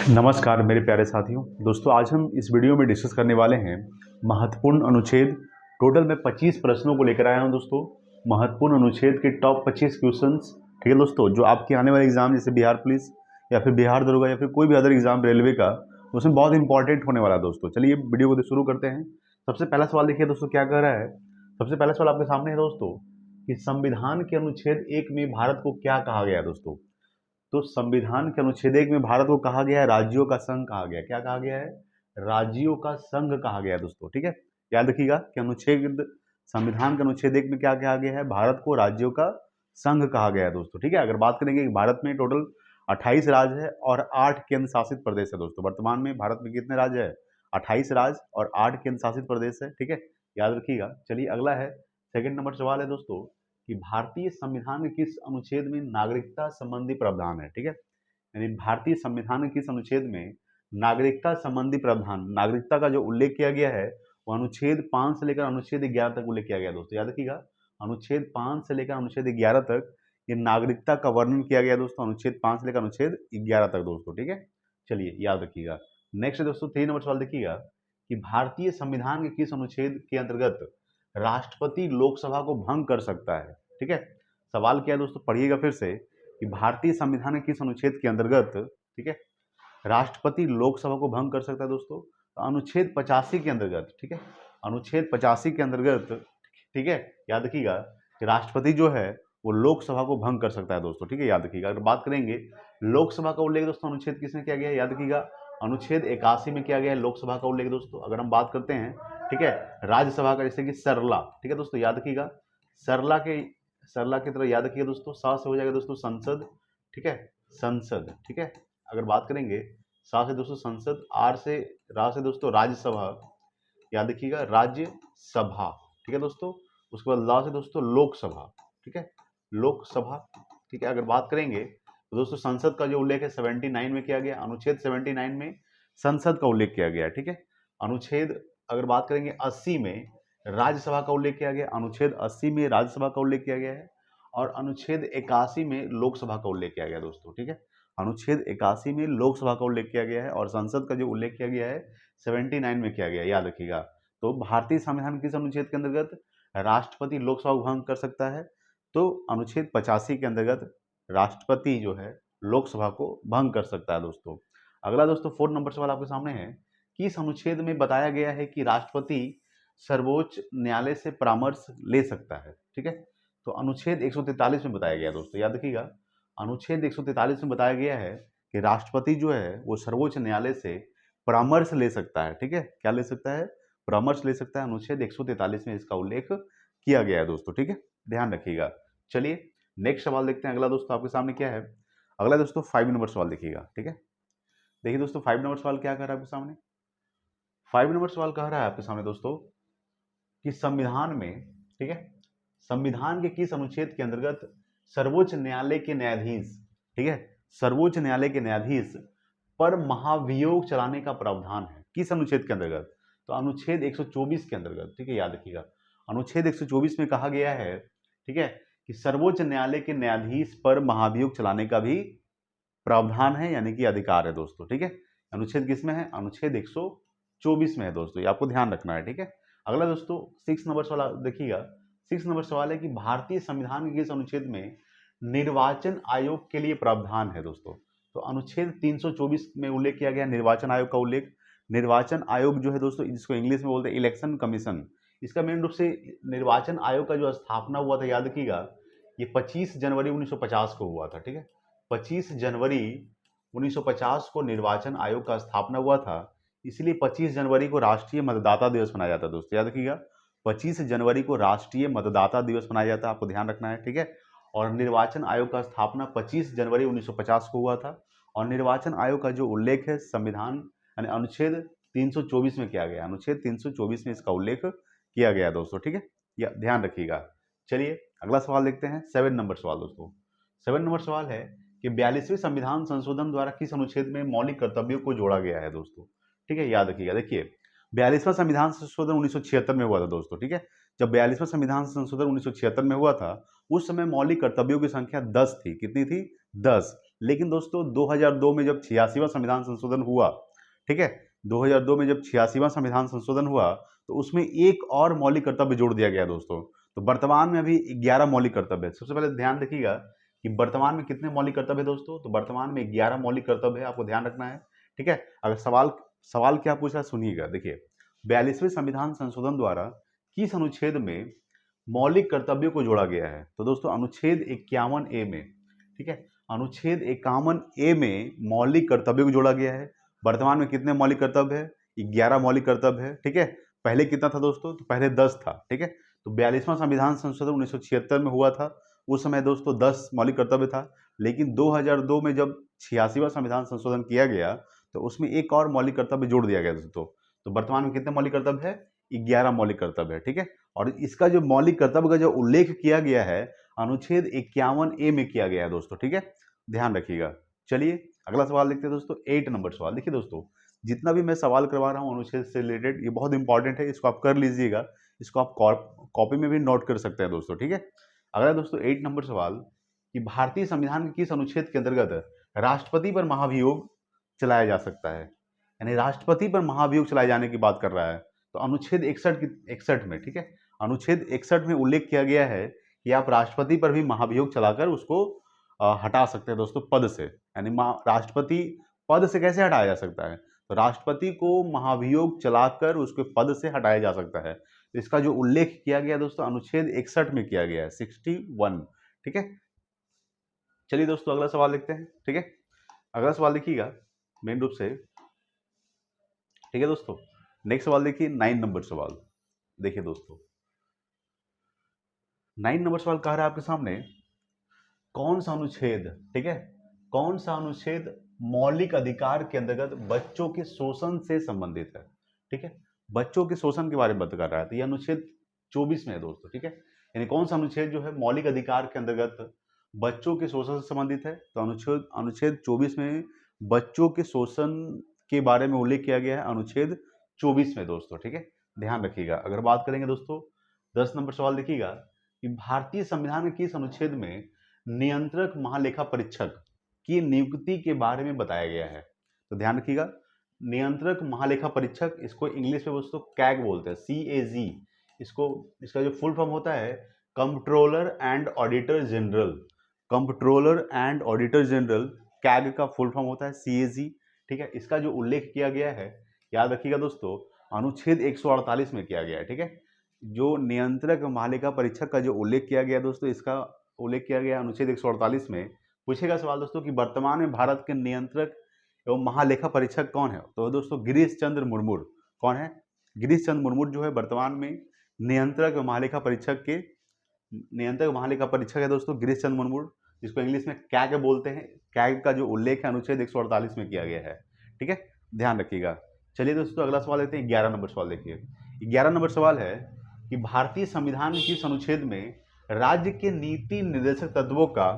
नमस्कार मेरे प्यारे साथियों। दोस्तों आज हम इस वीडियो में डिस्कस करने वाले हैं महत्वपूर्ण अनुच्छेद। टोटल मैं 25 प्रश्नों को लेकर आया हूं दोस्तों। महत्वपूर्ण अनुच्छेद के टॉप 25 क्वेश्चंस, ठीक है दोस्तों, जो आपके आने वाले एग्जाम जैसे बिहार पुलिस या फिर बिहार दरोगा या फिर कोई भी अदर एग्जाम रेलवे का, उसमें बहुत इंपॉर्टेंट होने वाला है दोस्तों। चलिए वीडियो को शुरू करते हैं। सबसे पहला सवाल देखिए दोस्तों क्या कह रहा है। सबसे पहला सवाल आपके सामने है दोस्तों कि संविधान के अनुच्छेद 1 में भारत को क्या कहा गया है दोस्तों। तो संविधान के अनुच्छेद 1 में भारत को कहा गया है राज्यों का संघ कहा गया है। क्या कहा गया है? राज्यों का संघ कहा गया है दोस्तों, ठीक है। याद रखिएगा कि अनुच्छेद संविधान के अनुच्छेद 1 में क्या कहा गया है? भारत को राज्यों का संघ कहा गया है दोस्तों, ठीक है। अगर बात करेंगे कि भारत में टोटल 28 राज्य है और 8 केंद्र शासित प्रदेश है दोस्तों। वर्तमान में भारत में कितने राज्य है? 28 राज्य और 8 केंद्र शासित प्रदेश है, ठीक है। याद रखिएगा। चलिए अगला है, सेकंड नंबर सवाल है दोस्तों कि भारतीय संविधान के किस अनुच्छेद में नागरिकता संबंधी प्रावधान है, ठीक है। यानी भारतीय संविधान के किस अनुच्छेद में नागरिकता संबंधी प्रावधान, नागरिकता का जो उल्लेख किया गया है वो अनुच्छेद 5 से लेकर अनुच्छेद 11 तक उल्लेख किया गया दोस्तों। याद रखिएगा, अनुच्छेद 5 से लेकर अनुच्छेद 11 तक ये नागरिकता का वर्णन किया गया दोस्तों। अनुच्छेद 5 से लेकर अनुच्छेद 11 तक दोस्तों, ठीक है। चलिए याद रखिएगा। नेक्स्ट दोस्तों 3 नंबर सवाल देखिएगा कि भारतीय संविधान के किस अनुच्छेद के अंतर्गत राष्ट्रपति लोकसभा को भंग कर सकता है, ठीक है। सवाल क्या है दोस्तों, पढ़िएगा फिर से कि भारतीय संविधान के किस अनुच्छेद के अंतर्गत, ठीक है, राष्ट्रपति लोकसभा को भंग कर सकता है दोस्तों। तो अनुच्छेद 85 के अंतर्गत, ठीक है, अनुच्छेद 85 के अंतर्गत, ठीक है। याद रखिएगा कि राष्ट्रपति जो है वो लोकसभा को भंग कर सकता है दोस्तों, ठीक है। याद रखिएगा। अगर बात करेंगे लोकसभा का उल्लेख दोस्तों अनुच्छेद किसमें किया गया है? याद रखिएगा, अनुच्छेद 81 में किया गया है लोकसभा का उल्लेख दोस्तों। अगर हम बात करते हैं, ठीक है, राज्यसभा का, जैसे कि सरला, ठीक है दोस्तों। याद रखिएगा, सरला की तरह याद रखिएगा दोस्तों, सा से हो जाएगा दोस्तों संसद, ठीक है, संसद, ठीक है। अगर बात करेंगे सा से दोस्तों संसद, आर से रा से दोस्तों राज्यसभा, याद रखिएगा राज्यसभा, ठीक है दोस्तों। उसके बाद ला से दोस्तों लोकसभा, ठीक है, लोकसभा, ठीक है। अगर बात करेंगे तो दोस्तों संसद का जो उल्लेख है 79 में किया गया, अनुच्छेद 79 में संसद का उल्लेख किया गया, ठीक है। अनुच्छेद अगर बात करेंगे 80 में राज्यसभा का उल्लेख किया गया, अनुच्छेद 80 में राज्यसभा का उल्लेख किया गया है और अनुच्छेद 81 में लोकसभा का उल्लेख किया गया दोस्तों, ठीक है। अनुच्छेद 81 में लोकसभा का उल्लेख किया गया है और संसद का जो उल्लेख किया गया है 79 में किया गया है, याद रखिएगा। तो भारतीय संविधान किस अनुच्छेद के अंतर्गत राष्ट्रपति लोकसभा को भंग कर सकता है? तो अनुच्छेद 85 के अंतर्गत राष्ट्रपति जो है लोकसभा को भंग कर सकता है दोस्तों। अगला दोस्तों 4 नंबर सवाल आपके सामने है कि इस अनुच्छेद में बताया गया है कि राष्ट्रपति सर्वोच्च न्यायालय से परामर्श ले सकता है, ठीक है। तो अनुच्छेद 143 में बताया गया दोस्तों, याद रखिएगा, अनुच्छेद 143 में बताया गया है कि राष्ट्रपति जो है वो सर्वोच्च न्यायालय से परामर्श ले सकता है, ठीक है। क्या ले सकता है? परामर्श ले सकता है। अनुच्छेद 143 में इसका उल्लेख किया गया है दोस्तों, ठीक है, ध्यान रखिएगा। चलिए नेक्स्ट सवाल देखते हैं। अगला दोस्तों आपके सामने क्या है? अगला दोस्तों 5 नंबर सवाल देखिएगा, ठीक है। देखिए दोस्तों 5 नंबर सवाल क्या कह रहा है आपके सामने? 5 नंबर सवाल कह रहा है आपके सामने दोस्तों कि संविधान में, ठीक है, संविधान के किस अनुच्छेद के अंतर्गत सर्वोच्च न्यायालय के न्यायाधीश, ठीक है, सर्वोच्च न्यायालय के न्यायाधीश पर महाभियोग चलाने का प्रावधान है? किस अनुच्छेद के अंतर्गत? तो अनुच्छेद 124 के अंतर्गत, ठीक है। याद रखिएगा, अनुच्छेद 124 में कहा गया है, ठीक है, कि सर्वोच्च न्यायालय के न्यायाधीश पर महाभियोग चलाने का भी प्रावधान है, यानी कि अधिकार है दोस्तों, ठीक है। अनुच्छेद किसमें है? अनुच्छेद 124 में है दोस्तों, ये आपको ध्यान रखना है, ठीक है। अगला दोस्तों 6 नंबर सवाल देखिएगा। 6 नंबर सवाल है कि भारतीय संविधान के किस अनुच्छेद में निर्वाचन आयोग के लिए प्रावधान है दोस्तों। तो अनुच्छेद 324 में उल्लेख किया गया निर्वाचन आयोग का उल्लेख। निर्वाचन आयोग जो है दोस्तों, जिसको इंग्लिश में बोलते हैं इलेक्शन कमीशन, इसका मेन रूप से निर्वाचन आयोग का जो स्थापना हुआ था, याद रखिएगा, ये 25 जनवरी 1950 को हुआ था, ठीक है। 25 जनवरी 1950 को निर्वाचन आयोग का स्थापना हुआ था, इसलिए 25 जनवरी को राष्ट्रीय मतदाता दिवस मनाया जाता है दोस्तों। याद रखिएगा, 25 जनवरी को राष्ट्रीय मतदाता दिवस मनाया जाता है, आपको ध्यान रखना है, ठीक है। और निर्वाचन आयोग का स्थापना 25 जनवरी 1950 को हुआ था और निर्वाचन आयोग का जो उल्लेख है संविधान यानी अनुच्छेद 324 में किया गया, अनुच्छेद 324 में इसका उल्लेख किया गया दोस्तों, ठीक है, यह ध्यान रखिएगा। चलिए अगला सवाल देखते हैं, 7 नंबर सवाल दोस्तों। 7 नंबर सवाल है कि 42वें संविधान संशोधन द्वारा किस अनुच्छेद में मौलिक कर्तव्यों को जोड़ा गया है दोस्तों, ठीक है। याद रखिएगा, देखिए 42वां संविधान संशोधन 1976 में हुआ था दोस्तों, ठीक है। जब 42वां संविधान संशोधन 1976 में हुआ था, उस समय मौलिक कर्तव्यों की संख्या 10 थी। कितनी थी? 10। लेकिन दोस्तों 2002 में जब 86वां संविधान संशोधन हुआ, ठीक है, 2002 में जब 86वां संविधान संशोधन हुआ तो उसमें एक और मौलिक कर्तव्य जोड़ दिया गया दोस्तों। तो वर्तमान में अभी 11 मौलिक कर्तव्य है। सबसे पहले ध्यान रखिएगा कि वर्तमान में कितने मौलिक कर्तव्य है दोस्तों, तो वर्तमान में 11 मौलिक कर्तव्य है, आपको ध्यान रखना है, ठीक है। अगर सवाल सवाल क्या पूछ रहा है सुनिएगा, देखिए 42वें संविधान संशोधन द्वारा किस अनुच्छेद में मौलिक कर्तव्यों को जोड़ा गया है, तो दोस्तों अनुच्छेद 51A में, ठीक है, अनुच्छेद 51A में मौलिक कर्तव्यों को जोड़ा गया है। वर्तमान में कितने मौलिक कर्तव्य है, 11 मौलिक कर्तव्य है, ठीक है। पहले कितना था दोस्तों, तो पहले 10 था, ठीक है। तो 42वां संविधान संशोधन 1976 में हुआ था, उस समय दोस्तों 10 मौलिक कर्तव्य था, लेकिन 2002 में जब 86वां संविधान संशोधन किया गया तो उसमें एक और मौलिक कर्तव्य जोड़ दिया गया दोस्तों। तो वर्तमान में कितने मौलिक कर्तव्य है, 11 मौलिक कर्तव्य है, ठीक है। और इसका जो मौलिक कर्तव्य का जो उल्लेख किया गया है अनुच्छेद 51A में किया गया है दोस्तों, ठीक है, ध्यान रखिएगा। चलिए अगला सवाल देखते हैं दोस्तों, 8 नंबर सवाल। देखिए दोस्तों, जितना भी मैं सवाल करवा रहा हूँ अनुच्छेद से रिलेटेड ये बहुत इंपॉर्टेंट है, इसको आप कर लीजिएगा, इसको आप कॉपी में भी नोट कर सकते हैं दोस्तों, ठीक है। अगला दोस्तों 8 नंबर सवाल कि भारतीय संविधान के किस अनुच्छेद के अंतर्गत राष्ट्रपति पर महाभियोग चलाया जा सकता है, यानी राष्ट्रपति पर महाभियोग चलाए जाने की बात कर रहा है। तो अनुच्छेद 61 में, ठीक है, अनुच्छेद 61 में उल्लेख किया गया है कि आप राष्ट्रपति पर भी महाभियोग चलाकर उसको हटा सकते हैं दोस्तों पद से, यानी राष्ट्रपति पद से कैसे हटाया जा सकता है, तो राष्ट्रपति को महाभियोग चलाकर उसके पद से हटाया जा सकता है। तो इसका जो उल्लेख किया गया दोस्तों अनुच्छेद 61 में किया गया है, 61, ठीक है। चलिए दोस्तों अगला सवाल देखते हैं, ठीक है। अगला सवाल देखिएगा मेन रूप से, ठीक है दोस्तों। नेक्स्ट सवाल देखिए 9 नंबर सवाल। देखिए दोस्तों 9 नंबर सवाल कह रहा है आपके सामने, कौन सा अनुच्छेद, ठीक है, कौन सा अनुच्छेद मौलिक अधिकार के अंतर्गत बच्चों के शोषण से संबंधित है, ठीक है, बच्चों के शोषण के बारे में बात कर रहा है। तो ये अनुच्छेद 24 में है दोस्तों, ठीक है, यानी कौन सा अनुच्छेद जो है मौलिक अधिकार के अंतर्गत बच्चों के शोषण से संबंधित है, तो अनुच्छेद अनुच्छेद 24 में बच्चों के शोषण के बारे में उल्लेख किया गया है, अनुच्छेद 24 में दोस्तों, ठीक है, ध्यान रखिएगा। अगर बात करेंगे दोस्तों 10 नंबर सवाल देखिएगा कि भारतीय संविधान के किस अनुच्छेद में नियंत्रक महालेखा परीक्षक की नियुक्ति के बारे में बताया गया है, तो ध्यान रखिएगा नियंत्रक महालेखा परीक्षक, इसको इंग्लिश में दोस्तों कैग बोलते हैं, CAG, इसको इसका जो फुल फॉर्म होता है comptroller and auditor general, comptroller and auditor general, CAG का फुल फॉर्म होता है CAG, ठीक है। इसका जो उल्लेख किया गया है याद रखिएगा दोस्तों अनुच्छेद 148 में किया गया है, ठीक है। जो नियंत्रक महालेखा परीक्षक का जो उल्लेख किया गया दोस्तों, इसका उल्लेख किया गया अनुच्छेद 148 में। पूछेगा सवाल दोस्तों कि वर्तमान में भारत के नियंत्रक एवं महालेखा परीक्षक कौन है, तो दोस्तों गिरीश चंद्र मुर्मू। कौन है, गिरीश चंद्र मुर्मू जो है वर्तमान में नियंत्रक एवं महालेखा परीक्षक के नियंत्रक महालेखा परीक्षक है दोस्तों, गिरीश चंद्र मुर्मू, जिसको इंग्लिश में कैग बोलते हैं। कैग का जो उल्लेख है अनुच्छेद 148 में किया गया है, ठीक है, ध्यान रखिएगा। चलिए दोस्तों अगला सवाल लेते हैं, 11 नंबर सवाल देखिए। 11 नंबर सवाल है कि भारतीय संविधान के किस अनुच्छेद में राज्य के नीति निर्देशक तत्वों का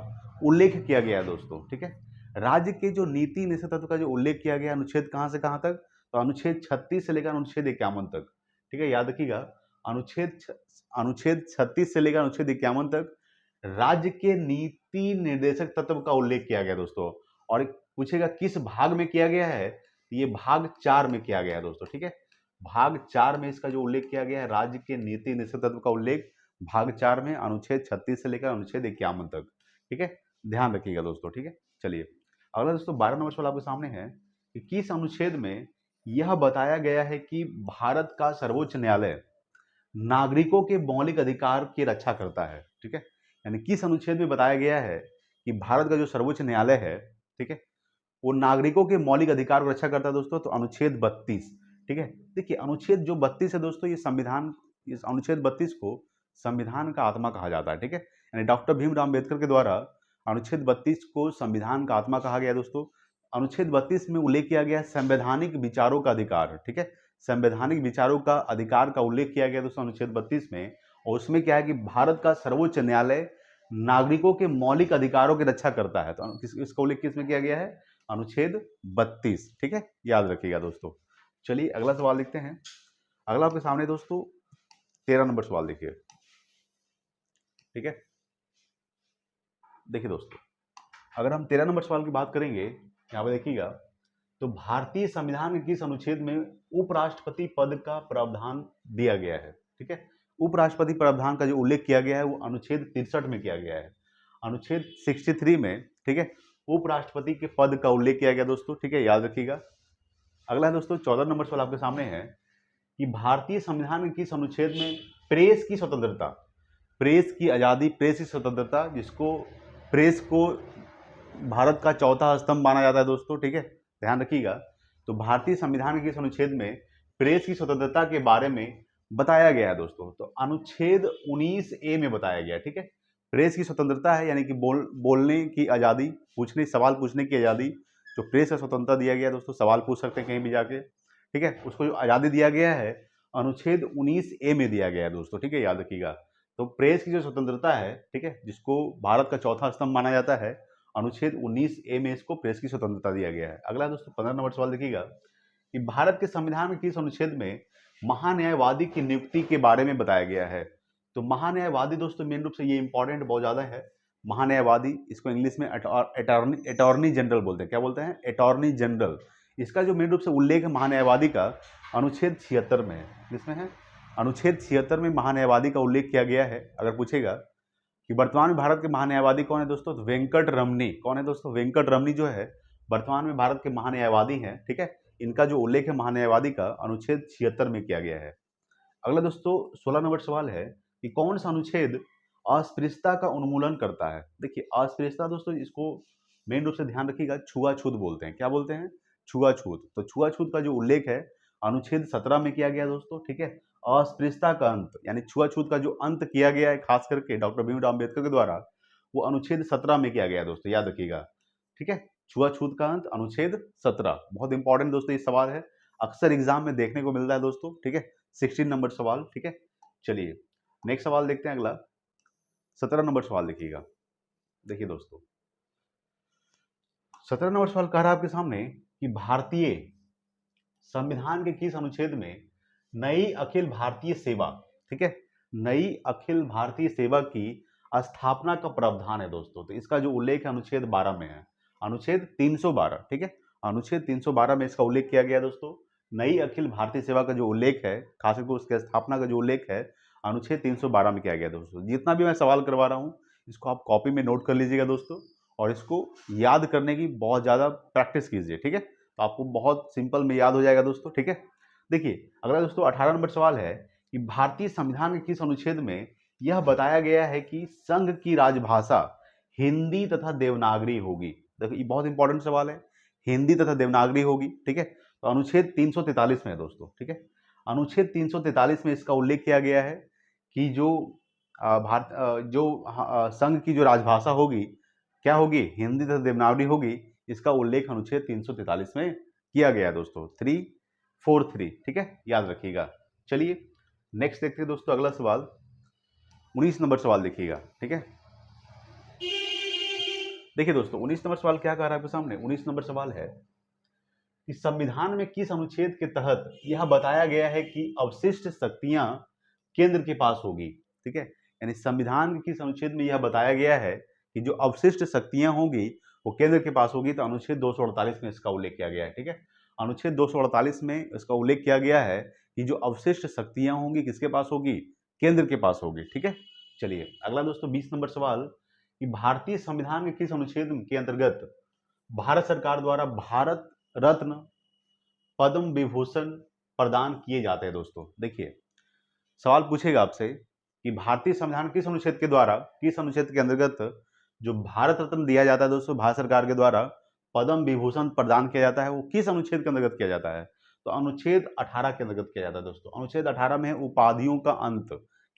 उल्लेख किया गया है दोस्तों, ठीक है। राज्य के जो नीति निर्देशक तत्व का जो उल्लेख किया गया अनुच्छेद कहां से कहां तक, तो अनुच्छेद 36 से लेकर अनुच्छेद 51 तक, ठीक है, याद रखिएगा अनुच्छेद 36 से लेकर अनुच्छेद 51 तक राज्य के नीति निर्देशक तत्व का उल्लेख किया गया दोस्तों। और पूछेगा किस भाग में किया गया है, ये भाग 4 में किया गया है दोस्तों, ठीक है, भाग 4 में इसका जो उल्लेख किया गया है राज्य के नीति निर्देशक तत्व का उल्लेख भाग 4 में अनुच्छेद 36 से लेकर अनुच्छेद 51 तक, ठीक है, ध्यान रखिएगा दोस्तों, ठीक है। चलिए अगला दोस्तों 12 नंबर सवाल आपके सामने है कि किस अनुच्छेद में यह बताया गया है कि भारत का सर्वोच्च न्यायालय नागरिकों के मौलिक अधिकार की रक्षा करता है, ठीक है, यानी किस अनुच्छेद में बताया गया है कि भारत का जो सर्वोच्च न्यायालय है, ठीक है, वो नागरिकों के मौलिक अधिकार की रक्षा करता है दोस्तों, तो अनुच्छेद 32, ठीक है। देखिए अनुच्छेद जो 32 है दोस्तों, ये संविधान, इस अनुच्छेद 32 को संविधान का आत्मा कहा जाता है, ठीक है, यानी डॉक्टर भीमराव अम्बेडकर के द्वारा अनुच्छेद 32 को संविधान का आत्मा कहा गया दोस्तों। अनुच्छेद 32 में उल्लेख किया गया संवैधानिक विचारों का अधिकार, ठीक है, संवैधानिक विचारों का अधिकार का उल्लेख किया गया दोस्तों अनुच्छेद 32 में। और उसमें क्या है कि भारत का सर्वोच्च न्यायालय नागरिकों के मौलिक अधिकारों की रक्षा करता है, तो इसका उल्लेख किसमें किया गया है, अनुच्छेद 32, ठीक है, याद रखिएगा दोस्तों। चलिए अगला सवाल देखते हैं। अगला आपके सामने दोस्तों 13 नंबर सवाल देखिए, ठीक है। देखिए दोस्तों अगर हम 13 नंबर सवाल की बात करेंगे, यहाँ पे देखिएगा, तो भारतीय संविधान के किस अनुच्छेद में उपराष्ट्रपति पद का प्रावधान दिया गया है? ठीक है, उपराष्ट्रपति प्रावधान का जो उल्लेख किया गया है वो अनुच्छेद 63 में किया गया है। अनुच्छेद 63 में, ठीक है, उपराष्ट्रपति के पद का उल्लेख किया गया दोस्तों, ठीक है, याद रखिएगा। अगला है दोस्तों 14 नंबर सवाल आपके सामने है कि भारतीय संविधान के किस अनुच्छेद में प्रेस की स्वतंत्रता, प्रेस की आज़ादी, प्रेस की स्वतंत्रता, जिसको प्रेस को भारत का चौथा स्तंभ माना जाता है दोस्तों, ठीक है, ध्यान रखिएगा। तो भारतीय संविधान के किस अनुच्छेद में प्रेस की स्वतंत्रता के बारे में बताया गया है दोस्तों? तो अनुच्छेद 19A में बताया गया है, ठीक है। प्रेस की स्वतंत्रता है यानी कि बोलने की आज़ादी, पूछने सवाल पूछने की आज़ादी, जो प्रेस का स्वतंत्रता दिया गया है दोस्तों, सवाल पूछ सकते हैं कहीं भी जाके, ठीक है, उसको जो आज़ादी दिया गया है अनुच्छेद 19A में दिया गया है दोस्तों, ठीक है, याद रखिएगा। तो प्रेस की जो स्वतंत्रता है, ठीक है, जिसको भारत का चौथा स्तंभ माना जाता है, अनुच्छेद 19A में इसको प्रेस की स्वतंत्रता दिया गया है। अगला दोस्तों 15 नंबर सवाल देखिएगा कि भारत के संविधान के किस अनुच्छेद में महान्यायवादी की नियुक्ति के बारे में बताया गया है? तो महान्यायवादी दोस्तों मेन रूप से ये इंपॉर्टेंट बहुत ज्यादा है। महान्यायवादी, इसको इंग्लिश में अटॉर्नी जनरल बोलते हैं। क्या बोलते हैं? Attorney general. इसका जो मेन रूप से उल्लेख है महान्यायवादी का अनुच्छेद 76 में है। जिसमें है अनुच्छेद 76 में महान्यायवादी का उल्लेख किया गया है। अगर पूछेगा कि वर्तमान में भारत के महान्यायवादी कौन है दोस्तों, तो वेंकट रमनी। कौन है दोस्तों? वेंकट रमनी जो है वर्तमान में भारत के महान्यायवादी हैं, ठीक है। इनका जो उल्लेख है महान्यायवादी का अनुच्छेद 76 में किया गया है। अगला दोस्तों 16 नंबर सवाल है कि कौन सा अनुच्छेद अस्पृश्यता का उन्मूलन करता है? देखिए अस्पृश्यता दोस्तों, इसको मेन रूप से ध्यान रखिएगा, छुआछूत बोलते हैं। क्या बोलते हैं? छुआछूत। तो छुआछूत का जो उल्लेख है अनुच्छेद 17 में किया गया दोस्तों, ठीक है। अस्पृश्यता का अंत यानी छुआछूत का जो अंत किया गया है खास करके डॉक्टर भीमराव अम्बेडकर के द्वारा, वो अनुच्छेद 17 में किया गया है दोस्तों, याद रखिएगा, ठीक है। छुआछूत का अंत अनुच्छेद 17, बहुत इंपॉर्टेंट दोस्तों ये सवाल है, अक्सर एग्जाम में देखने को मिलता है दोस्तों, ठीक है। 16 नंबर सवाल, ठीक है। चलिए नेक्स्ट सवाल देखते हैं। अगला 17 नंबर सवाल देखिएगा। देखिए दोस्तों 17 नंबर सवाल कह रहा है आपके सामने कि भारतीय संविधान के किस अनुच्छेद में नई अखिल भारतीय सेवा, ठीक है, नई अखिल भारतीय सेवा की स्थापना का प्रावधान है दोस्तों? तो इसका जो उल्लेख है अनुच्छेद 12 में है, अनुच्छेद 312, ठीक है। अनुच्छेद 312 में इसका उल्लेख किया गया दोस्तों। नई अखिल भारतीय सेवा का जो उल्लेख है, खासकर उसके स्थापना का जो उल्लेख है अनुच्छेद 312 में किया गया दोस्तों। जितना भी मैं सवाल करवा रहा हूँ इसको आप कॉपी में नोट कर लीजिएगा दोस्तों, और इसको याद करने की बहुत ज़्यादा प्रैक्टिस कीजिए, ठीक है। तो आपको बहुत सिंपल में याद हो जाएगा दोस्तों, ठीक है। देखिए अगला दोस्तों 18 नंबर सवाल है कि भारतीय संविधान के किस अनुच्छेद में यह बताया गया है कि संघ की राजभाषा हिंदी तथा देवनागरी होगी? देखो ये बहुत इंपॉर्टेंट सवाल है, हिंदी तथा देवनागरी होगी, ठीक है। तो अनुच्छेद 343 में है दोस्तों, ठीक है। अनुच्छेद 343 में इसका उल्लेख किया गया है कि जो संघ की जो राजभाषा होगी क्या होगी? हिंदी तथा देवनागरी होगी। इसका उल्लेख अनुच्छेद 343 में किया गया है दोस्तों, 343, ठीक है, याद रखिएगा। चलिए नेक्स्ट देखते हैं दोस्तों अगला सवाल, 19 नंबर सवाल देखिएगा, ठीक है। देखिए दोस्तों 19 नंबर सवाल क्या कह रहा है आपके सामने? 19 नंबर सवाल है कि संविधान में किस अनुच्छेद के तहत यह बताया गया है कि अवशिष्ट शक्तियां केंद्र के पास होगी? ठीक है, यानी संविधान के किस अनुच्छेद में यह बताया गया है कि जो अवशिष्ट शक्तियां होंगी वो केंद्र के पास होगी? तो अनुच्छेद 248 में इसका उल्लेख किया गया है, ठीक है। अनुच्छेद 248 में इसका उल्लेख किया गया है कि जो अवशिष्ट शक्तियां होंगी किसके पास होगी? केंद्र के पास होगी, ठीक है। चलिए अगला दोस्तों 20 नंबर सवाल कि भारतीय संविधान के किस अनुच्छेद के अंतर्गत भारत सरकार द्वारा भारत रत्न, पद्म विभूषण प्रदान किए जाते हैं दोस्तों? देखिए सवाल पूछेगा आपसे कि भारतीय संविधान किस अनुच्छेद के द्वारा, किस अनुच्छेद के अंतर्गत जो भारत रत्न दिया जाता है दोस्तों भारत सरकार के द्वारा, पद्म विभूषण प्रदान किया जाता है, वो किस अनुच्छेद के अंतर्गत किया जाता है? तो अनुच्छेद 18 के अंतर्गत किया जाता है दोस्तों। अनुच्छेद 18 में है उपाधियों का अंत।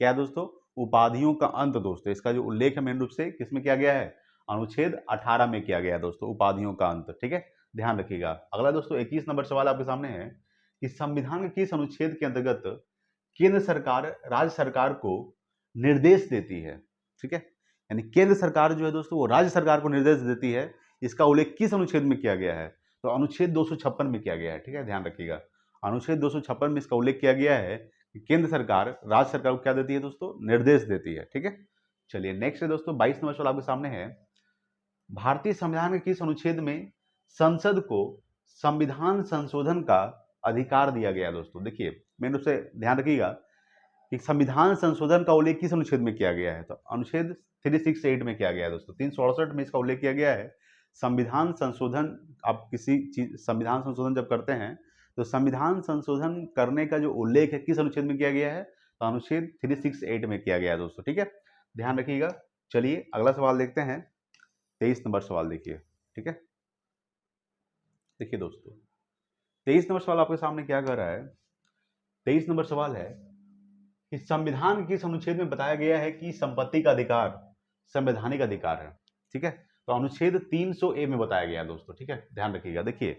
क्या है दोस्तों? उपाधियों का अंत दोस्तों। इसका जो उल्लेख है मेन रूप से किसमें किया गया है? अनुच्छेद 18 में किया गया है दोस्तों, उपाधियों का अंत, ठीक है, ध्यान रखिएगा। अगला दोस्तों 21 नंबर सवाल आपके सामने है कि संविधान के किस अनुच्छेद के अंतर्गत केंद्र सरकार राज्य सरकार को निर्देश देती है? ठीक है, यानी केंद्र सरकार जो है दोस्तों वो राज्य सरकार को निर्देश देती है। इसका उल्लेख किस अनुच्छेद में किया गया है? तो अनुच्छेद 256 में किया गया है, ठीक है, ध्यान रखिएगा। अनुच्छेद 256 में इसका उल्लेख किया गया है कि केंद्र सरकार राज्य सरकार को क्या देती है दोस्तों? निर्देश देती है, ठीक है। चलिए नेक्स्ट है दोस्तों 22 नंबर सवाल आपके सामने है, भारतीय संविधान के किस अनुच्छेद में संसद को संविधान संशोधन का अधिकार दिया गया है दोस्तों? देखिए मेन रूप से ध्यान रखिएगा कि संविधान संशोधन का उल्लेख किस अनुच्छेद में किया गया है? तो अनुच्छेद 368 में किया गया है दोस्तों। 368 में इसका उल्लेख किया गया है। संविधान संशोधन, आप किसी चीज संविधान संशोधन जब करते हैं तो संविधान संशोधन करने का जो उल्लेख है किस अनुच्छेद में किया गया है? तो अनुच्छेद 368 में किया गया है दोस्तों। ठीक है, ध्यान रखिएगा। चलिए अगला सवाल देखते हैं। 23 नंबर सवाल देखिए। ठीक है, देखिए दोस्तों 23 नंबर सवाल आपके सामने क्या कह रहा है? 23 नंबर सवाल है कि संविधान किस अनुच्छेद में बताया गया है कि संपत्ति का अधिकार संवैधानिक अधिकार है? ठीक है, तो अनुच्छेद 300A में बताया गया है दोस्तों। ठीक है, ध्यान रखिएगा। देखिए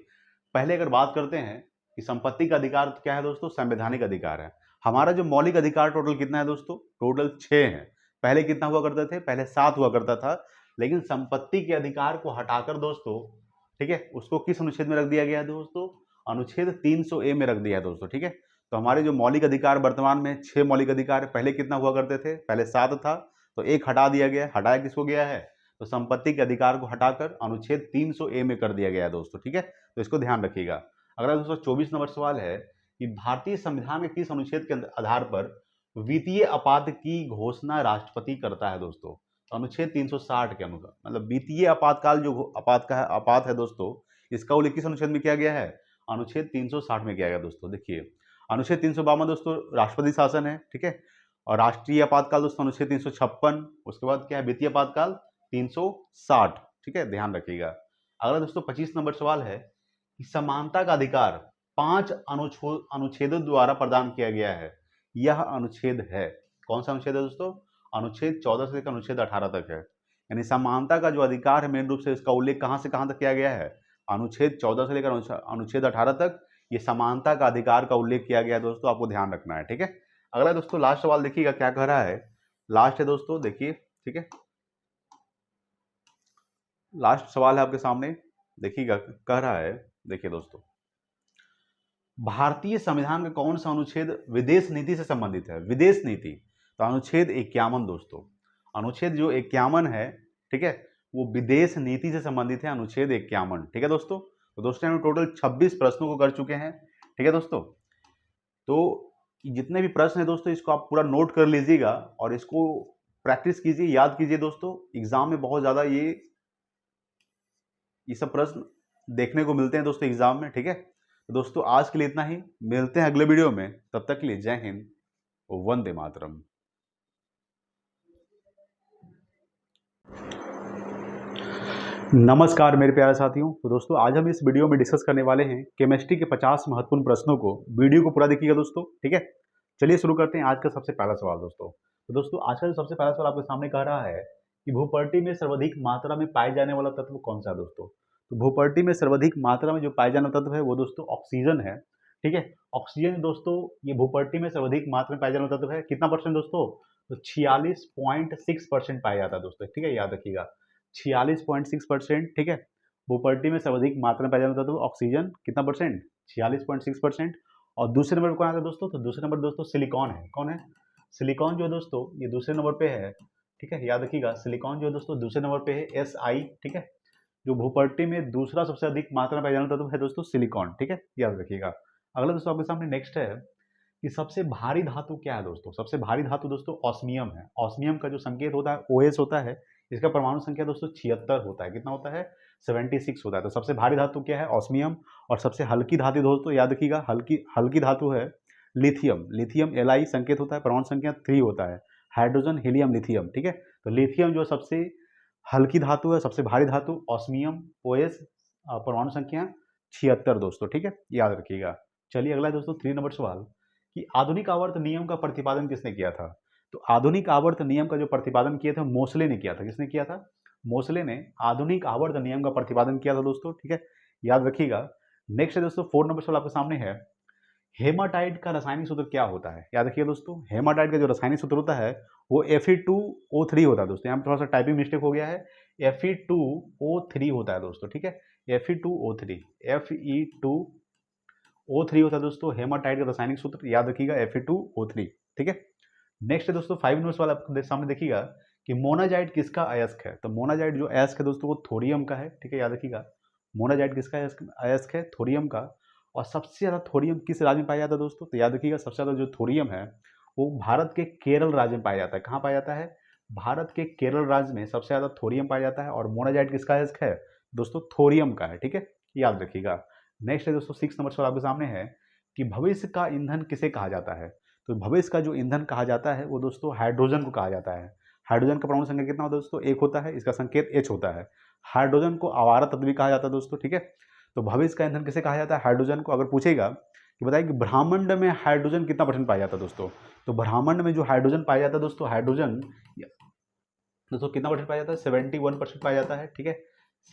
पहले अगर बात करते हैं कि संपत्ति का अधिकार क्या है दोस्तों? संवैधानिक अधिकार है। हमारा जो मौलिक अधिकार टोटल कितना है दोस्तों? टोटल 6 है। पहले कितना हुआ करते थे? पहले 7 हुआ करता था, लेकिन संपत्ति के अधिकार को हटाकर दोस्तों, ठीक है, उसको किस अनुच्छेद में रख दिया गया है दोस्तों? अनुच्छेद 300A में रख दिया है दोस्तों। ठीक है, तो हमारे जो मौलिक अधिकार वर्तमान में 6 मौलिक अधिकार, पहले कितना हुआ करते थे? पहले 7 था, तो एक हटा दिया गया। हटाया किसको गया है? तो संपत्ति के अधिकार को हटाकर अनुच्छेद 300A में कर दिया गया है दोस्तों। ठीक है, तो इसको ध्यान रखिएगा। अगला दोस्तों 24 नंबर सवाल है कि भारतीय संविधान के किस अनुच्छेद के आधार पर वित्तीय आपात की घोषणा राष्ट्रपति करता है दोस्तों? तो अनुच्छेद 360 के अनुसार, मतलब वित्तीय आपातकाल जो आपात है दोस्तों, इसका उल्लेख किस अनुच्छेद में किया गया है? अनुच्छेद 360 में किया गया दोस्तों। देखिए अनुच्छेद 352 दोस्तों राष्ट्रपति शासन है। ठीक है, और राष्ट्रीय आपातकाल दोस्तों अनुच्छेद 356। उसके बाद क्या है? वित्तीय आपातकाल 360। ठीक है, ध्यान रखिएगा। अगला दोस्तों 25 नंबर सवाल है कि समानता का अधिकार 5 अनुच्छेदों द्वारा प्रदान किया गया है। यह अनुच्छेद है, कौन सा अनुच्छेद है दोस्तों? अनुच्छेद 14 से लेकर अनुच्छेद 18 तक है। यानी समानता का जो अधिकार है मेन रूप से इसका उल्लेख कहां से कहां तक किया गया है? अनुच्छेद 14 से लेकर अनुच्छेद 18 तक ये समानता का अधिकार का उल्लेख किया गया है दोस्तों, आपको ध्यान रखना है। ठीक है, अगला दोस्तों लास्ट सवाल देखिएगा क्या कह रहा है। लास्ट है दोस्तों, देखिए। ठीक है, लास्ट सवाल है आपके सामने, देखिएगा कह रहा है। देखिए दोस्तों, भारतीय संविधान का कौन सा अनुच्छेद विदेश नीति से संबंधित है? विदेश नीति, तो अनुच्छेद 51 दोस्तों। अनुच्छेद जो 51 है, ठीक है, वो विदेश नीति से संबंधित है, अनुच्छेद 51। ठीक है दोस्तों, तो दोस्तों हम टोटल 26 प्रश्नों को कर चुके हैं। ठीक है दोस्तों, तो जितने भी प्रश्न है दोस्तों इसको आप पूरा नोट कर लीजिएगा और इसको प्रैक्टिस कीजिए, याद कीजिए दोस्तों। एग्जाम में बहुत ज़्यादा ये सब प्रश्न देखने को मिलते हैं दोस्तों एग्जाम में। ठीक है, तो दोस्तों आज के लिए इतना ही, मिलते हैं अगले वीडियो में। तब तक के लिए जय हिंद, वंदे मातरम। नमस्कार मेरे प्यारे साथियों। तो दोस्तों आज हम इस वीडियो में डिस्कस करने वाले हैं केमिस्ट्री के 50 महत्वपूर्ण प्रश्नों को। वीडियो को पूरा देखिएगा दोस्तों। ठीक है, चलिए शुरू करते हैं आज का सबसे पहला सवाल दोस्तों। तो दोस्तों आज का जो सबसे पहला सवाल आपके सामने कह रहा है कि भूपर्टी में सर्वाधिक मात्रा में पाए जाने वाला तत्व कौन सा है दोस्तों? तो भूपर्टी में सर्वाधिक मात्रा में जो पाए जाने वाला तत्व है वो दोस्तों ऑक्सीजन है। ठीक है, ऑक्सीजन दोस्तों ये भूपर्टी में सर्वाधिक मात्रा में पाए जाने वाला तत्व है। कितना परसेंट दोस्तों? तो 46.6% पाया जाता है दोस्तों। ठीक है, याद रखिएगा 46.6%। ठीक है, भूपर्टी में सर्वाधिक मात्रा में पाया जाता है तो ऑक्सीजन कितना परसेंट? 46.6%। और दूसरे नंबर पर कौन आता है दोस्तों? तो दूसरे नंबर दोस्तों सिलिकॉन है। कौन है? सिलिकॉन जो है दोस्तों ये दूसरे नंबर पे है। ठीक है, याद रखिएगा सिलिकॉन जो है दोस्तों दूसरे नंबर पे है, SI। ठीक है, जो भूपर्टी में दूसरा सबसे अधिक मात्रा में पाया जाने वाला तत्व है दोस्तों सिलिकॉन। ठीक है, याद रखिएगा। अगला दोस्तों आपके सामने नेक्स्ट है कि सबसे भारी धातु क्या है दोस्तों? सबसे भारी धातु दोस्तों ऑस्मियम है। ऑस्मियम का जो संकेत होता है OS होता है। इसका परमाणु संख्या दोस्तों 76 होता है। कितना होता है? 76 होता है। तो सबसे भारी धातु क्या है? ऑस्मियम। और सबसे हल्की धातु दोस्तों याद रखिएगा हल्की धातु है लिथियम। लिथियम Li संकेत होता है, परमाणु संख्या 3 होता है। Hydrogen helium lithium. ठीक है, तो लिथियम जो सबसे हल्की धातु है, सबसे भारी धातु ऑस्मियम, OS, परमाणु संख्या 76 दोस्तों। ठीक है, याद रखिएगा। चलिए अगला दोस्तों 3 नंबर सवाल कि आधुनिक आवर्त नियम का प्रतिपादन किसने किया था? तो आधुनिक आवर्त नियम का जो प्रतिपादन किया था मोसले ने किया था। किसने किया था? मोसले ने आधुनिक आवर्त नियम का प्रतिपादन किया था दोस्तों। ठीक है, याद रखिएगा। नेक्स्ट है दोस्तों 4 नंबर सवाल आपके सामने है, हेमाटाइट का रासायनिक सूत्र क्या होता है? याद रखिए दोस्तों, हेमाटाइट का जो रासायनिक सूत्र होता है वो Fe2O3 होता है दोस्तों। यहाँ पे थोड़ा सा टाइपिंग मिस्टेक हो गया है, Fe2O3 होता है दोस्तों। ठीक है, Fe2O3 होता है दोस्तों हेमाटाइट का रासायनिक सूत्र। याद रखिएगा Fe2O3। ठीक है, नेक्स्ट है दोस्तों 5 नंबर सवाल आपके सामने देखिएगा कि मोनाजाइट किसका अयस्क है। तो मोनाजाइट जो अयस्क है दोस्तों वो थोरियम का है, ठीक है, याद रखिएगा। मोनाजाइट किसका अयस्क है, थोरियम का। और सबसे ज़्यादा थोरियम किस राज्य में पाया जाता है दोस्तों, तो याद रखिएगा सबसे ज़्यादा जो थोरियम है वो भारत के केरल राज्य में पाया जाता है। कहाँ पाया जाता है, भारत के केरल राज्य में सबसे ज़्यादा थोरियम पाया जाता है। और मोनाजाइट किसका अयस्क है दोस्तों, थोरियम का है, ठीक है, याद रखिएगा। नेक्स्ट है दोस्तों 6 नंबर सवाल आपके सामने है कि भविष्य का ईंधन किसे कहा जाता है। तो भविष्य का जो ईंधन कहा जाता है वो दोस्तों हाइड्रोजन को कहा जाता है। हाइड्रोजन का परमाणु संख्या कितना होता है दोस्तों, एक होता है, इसका संकेत H होता है। हाइड्रोजन को आवारा तत्व भी कहा जाता है दोस्तों, ठीक है। तो भविष्य का ईंधन किसे कहा जाता है, हाइड्रोजन को। अगर पूछेगा कि बताइए कि ब्रह्मांड में हाइड्रोजन कितना परसेंट पाया जाता है दोस्तों, तो ब्रह्मांड में जो हाइड्रोजन पाया जाता है दोस्तों, हाइड्रोजन दोस्तों कितना परसेंट पाया जाता है, 71% पाया जाता है, ठीक है।